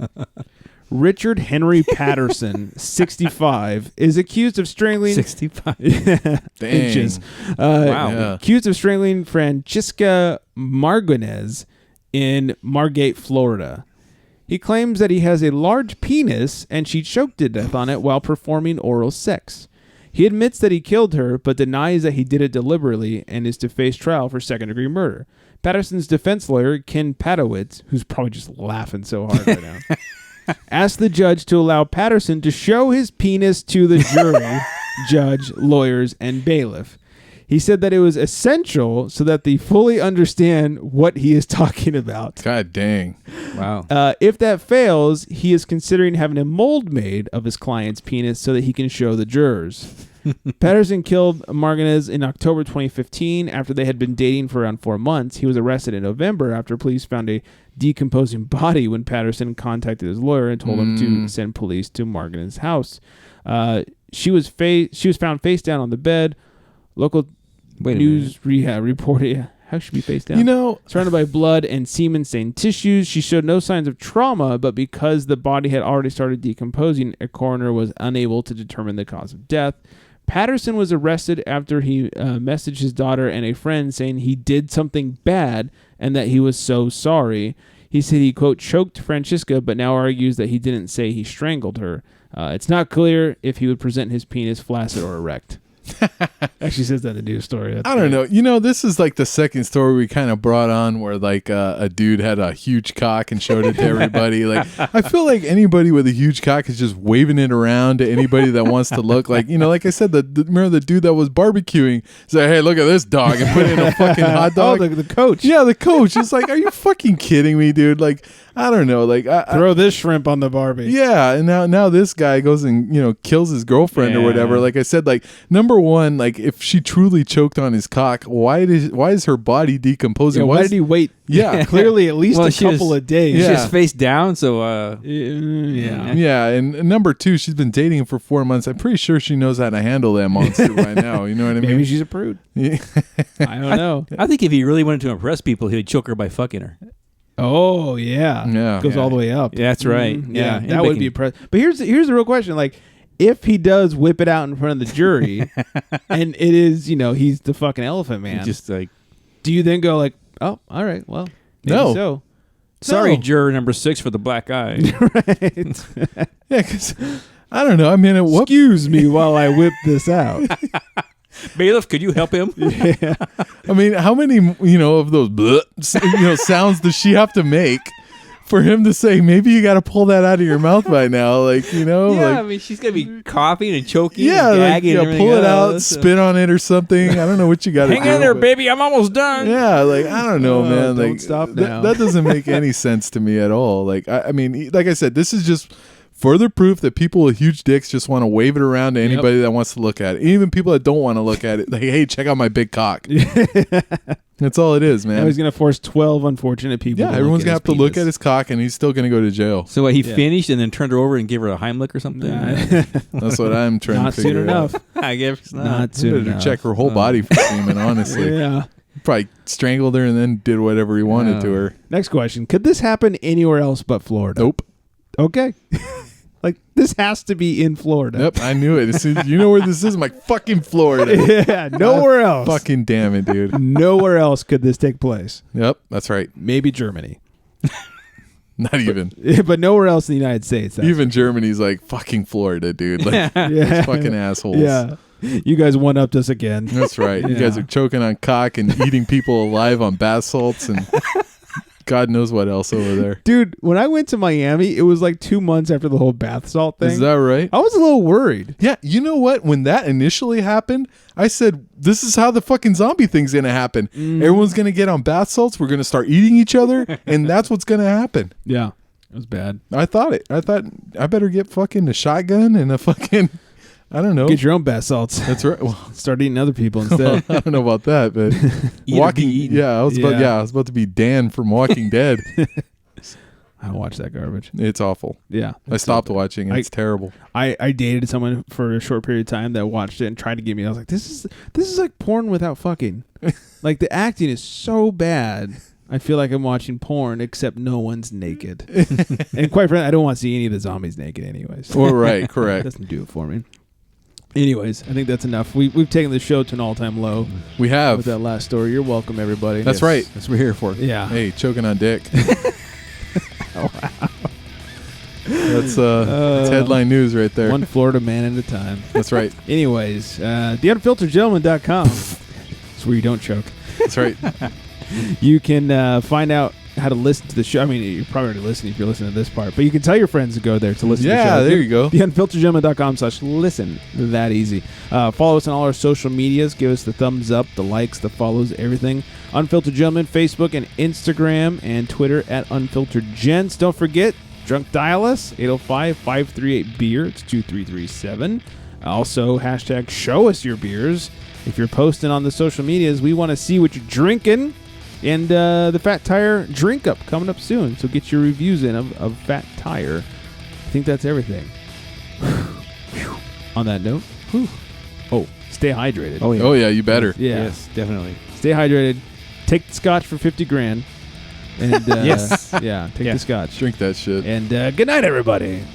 Speaker 3: Richard Henry Patterson, 65, is accused of strangling
Speaker 5: 65
Speaker 3: inches.
Speaker 5: Wow.
Speaker 4: Yeah.
Speaker 3: Accused of strangling Francisca Marguinez in Margate, Florida. He claims that he has a large penis and she choked to death on it while performing oral sex. He admits that he killed her, but denies that he did it deliberately and is to face trial for second-degree murder. Patterson's defense lawyer, Ken Patowitz, who's probably just laughing so hard right now, asked the judge to allow Patterson to show his penis to the jury, judge, lawyers, and bailiff. He said that it was essential so that they fully understand what he is talking about.
Speaker 4: God dang.
Speaker 5: Wow.
Speaker 3: If that fails, he is considering having a mold made of his client's penis so that he can show the jurors. Patterson killed Marguinez in October 2015 after they had been dating for around 4 months. He was arrested in November after police found a decomposing body when Patterson contacted his lawyer and told him to send police to Marguinez's house. She was found face down on the bed. Local news reported how should be face down.
Speaker 4: You know,
Speaker 3: surrounded by blood and semen-stained tissues. She showed no signs of trauma, but because the body had already started decomposing, a coroner was unable to determine the cause of death. Patterson was arrested after he messaged his daughter and a friend saying he did something bad and that he was so sorry. He said he, quote, choked Francisca, but now argues that he didn't say he strangled her. It's not clear if he would present his penis flaccid or erect. Actually says that in the news story.
Speaker 4: I don't know. You know, this is like the second story we kind of brought on where like a dude had a huge cock and showed it to everybody. Like, I feel like anybody with a huge cock is just waving it around to anybody that wants to look like, you know, like I said, remember the dude that was barbecuing said, hey, look at this dog, and put in a fucking hot dog.
Speaker 3: Oh, the coach.
Speaker 4: Yeah, the coach. It's like, are you fucking kidding me, dude? Like, I don't know. Like,
Speaker 3: throw this shrimp on the barbie.
Speaker 4: Yeah, and now this guy goes and, you know, kills his girlfriend or whatever. Like I said, like, number number one, like if she truly choked on his cock, why is her body decomposing?
Speaker 3: Yeah, why did he wait?
Speaker 4: Yeah,
Speaker 3: clearly at least a couple of days.
Speaker 5: Yeah. She's face down, so
Speaker 4: yeah. And number two, she's been dating him for 4 months. I'm pretty sure she knows how to handle that monster right now. You know what I mean?
Speaker 3: Maybe she's a prude.
Speaker 4: Yeah.
Speaker 3: I don't know.
Speaker 5: I think if he really wanted to impress people, he would choke her by fucking her.
Speaker 3: Oh yeah, goes all the way up.
Speaker 5: Yeah, that's right.
Speaker 3: Yeah, that would be impressive. But here's the real question: like, if he does whip it out in front of the jury, and it is, he's the fucking elephant man,
Speaker 5: just like,
Speaker 3: do you then go like, oh, all right, well, maybe
Speaker 4: no,
Speaker 3: so.
Speaker 5: Sorry, juror number 6 for the black eye.
Speaker 3: Right?
Speaker 4: Yeah, because I don't know. I mean,
Speaker 3: excuse me while I whip this out.
Speaker 5: Bailiff, could you help him?
Speaker 3: Yeah.
Speaker 4: I mean, how many, of those sounds does she have to make for him to say, maybe you got to pull that out of your mouth by now? Like,
Speaker 5: Yeah,
Speaker 4: like,
Speaker 5: I mean, she's going to be coughing and choking
Speaker 4: yeah,
Speaker 5: and gagging and everything
Speaker 4: pull it out,
Speaker 5: else.
Speaker 4: spit on it or something. I don't know what you got to do.
Speaker 5: Hang in there, baby. I'm almost done.
Speaker 4: Yeah, like, I don't know, man.
Speaker 3: Don't
Speaker 4: Like,
Speaker 3: stop now.
Speaker 4: That doesn't make any sense to me at all. Like, I mean, like I said, this is just further proof that people with huge dicks just want to wave it around to anybody that wants to look at it. Even people that don't want to look at it. Like, hey, check out my big cock. That's all it is, man.
Speaker 3: Now he's going to force 12 unfortunate people.
Speaker 4: Yeah, everyone's going to have to look at his cock, and he's still going to go to jail.
Speaker 5: So he finished and then turned her over and gave her a Heimlich or something?
Speaker 4: That's what I'm trying to figure out.
Speaker 3: Not soon enough.
Speaker 5: I guess
Speaker 3: Not soon enough.
Speaker 4: Check her whole body for semen, honestly.
Speaker 3: Yeah.
Speaker 4: Probably strangled her and then did whatever he wanted to her.
Speaker 3: Next question. Could this happen anywhere else but Florida?
Speaker 4: Nope.
Speaker 3: Okay. Like, this has to be in Florida.
Speaker 4: Yep, I knew it. As soon as you know where this is? I'm like, fucking Florida.
Speaker 3: Yeah, nowhere else.
Speaker 4: Fucking damn it, dude.
Speaker 3: Nowhere else could this take place.
Speaker 4: Yep, that's right.
Speaker 3: Maybe Germany.
Speaker 4: Not even.
Speaker 3: But nowhere else in the United States.
Speaker 4: Even Germany's like, fucking Florida, dude. Like, those fucking assholes.
Speaker 3: Yeah. You guys one-upped us again.
Speaker 4: That's right. You guys are choking on cock and eating people alive on bath salts and God knows what else over there.
Speaker 3: Dude, when I went to Miami, it was like 2 months after the whole bath salt thing.
Speaker 4: Is that right?
Speaker 3: I was a little worried.
Speaker 4: Yeah, you know what? When that initially happened, I said, this is how the fucking zombie thing's going to happen. Everyone's going to get on bath salts. We're going to start eating each other. And that's what's going to happen.
Speaker 3: Yeah, it was bad.
Speaker 4: I thought I better get fucking a shotgun and a fucking... I don't know.
Speaker 3: Get your own bath salts.
Speaker 4: That's right. Well,
Speaker 3: start eating other people instead.
Speaker 4: I don't know about that, but I was about to be Dan from Walking Dead.
Speaker 3: I don't watch that garbage.
Speaker 4: It's awful.
Speaker 3: Yeah,
Speaker 4: I stopped watching. It's terrible.
Speaker 3: I dated someone for a short period of time that watched it and tried to get me. I was like, this is like porn without fucking. Like, the acting is so bad. I feel like I'm watching porn, except no one's naked. And quite frankly, I don't want to see any of the zombies naked anyways.
Speaker 4: Right, correct.
Speaker 3: Doesn't do it for me. Anyways, I think that's enough. We've taken the show to an all-time low.
Speaker 4: We have.
Speaker 3: With that last story. You're welcome, everybody.
Speaker 4: That's right.
Speaker 5: That's what we're here for.
Speaker 3: Yeah.
Speaker 4: Hey, choking on dick.
Speaker 3: Oh, wow.
Speaker 4: That's headline news right there.
Speaker 3: One Florida man at a time.
Speaker 4: That's right.
Speaker 3: Anyways, theunfilteredgentleman.com. It's where you don't choke.
Speaker 4: That's right.
Speaker 3: You can find out how to listen to the show. I mean, you're probably already listening if you're listening to this part, but you can tell your friends to go there to listen to the show.
Speaker 4: Yeah, there you go.
Speaker 3: theunfilteredgentleman.com/listen. That easy. Follow us on all our social medias. Give us the thumbs up, the likes, the follows, everything. Unfiltered Gentleman, Facebook and Instagram, and Twitter at Unfiltered Gents. Don't forget, drunk dial us, 805-538-BEER. It's 2337. Also, hashtag show us your beers. If you're posting on the social medias, we want to see what you're drinking. And the Fat Tire Drink Up coming up soon. So get your reviews in of Fat Tire. I think that's everything. On that note, stay hydrated.
Speaker 4: Oh, yeah, you better.
Speaker 3: Yeah.
Speaker 5: Yes, definitely.
Speaker 3: Stay hydrated. Take the scotch for $50,000. And
Speaker 5: yes.
Speaker 3: Yeah, take the scotch.
Speaker 4: Drink that shit.
Speaker 3: And good night, everybody.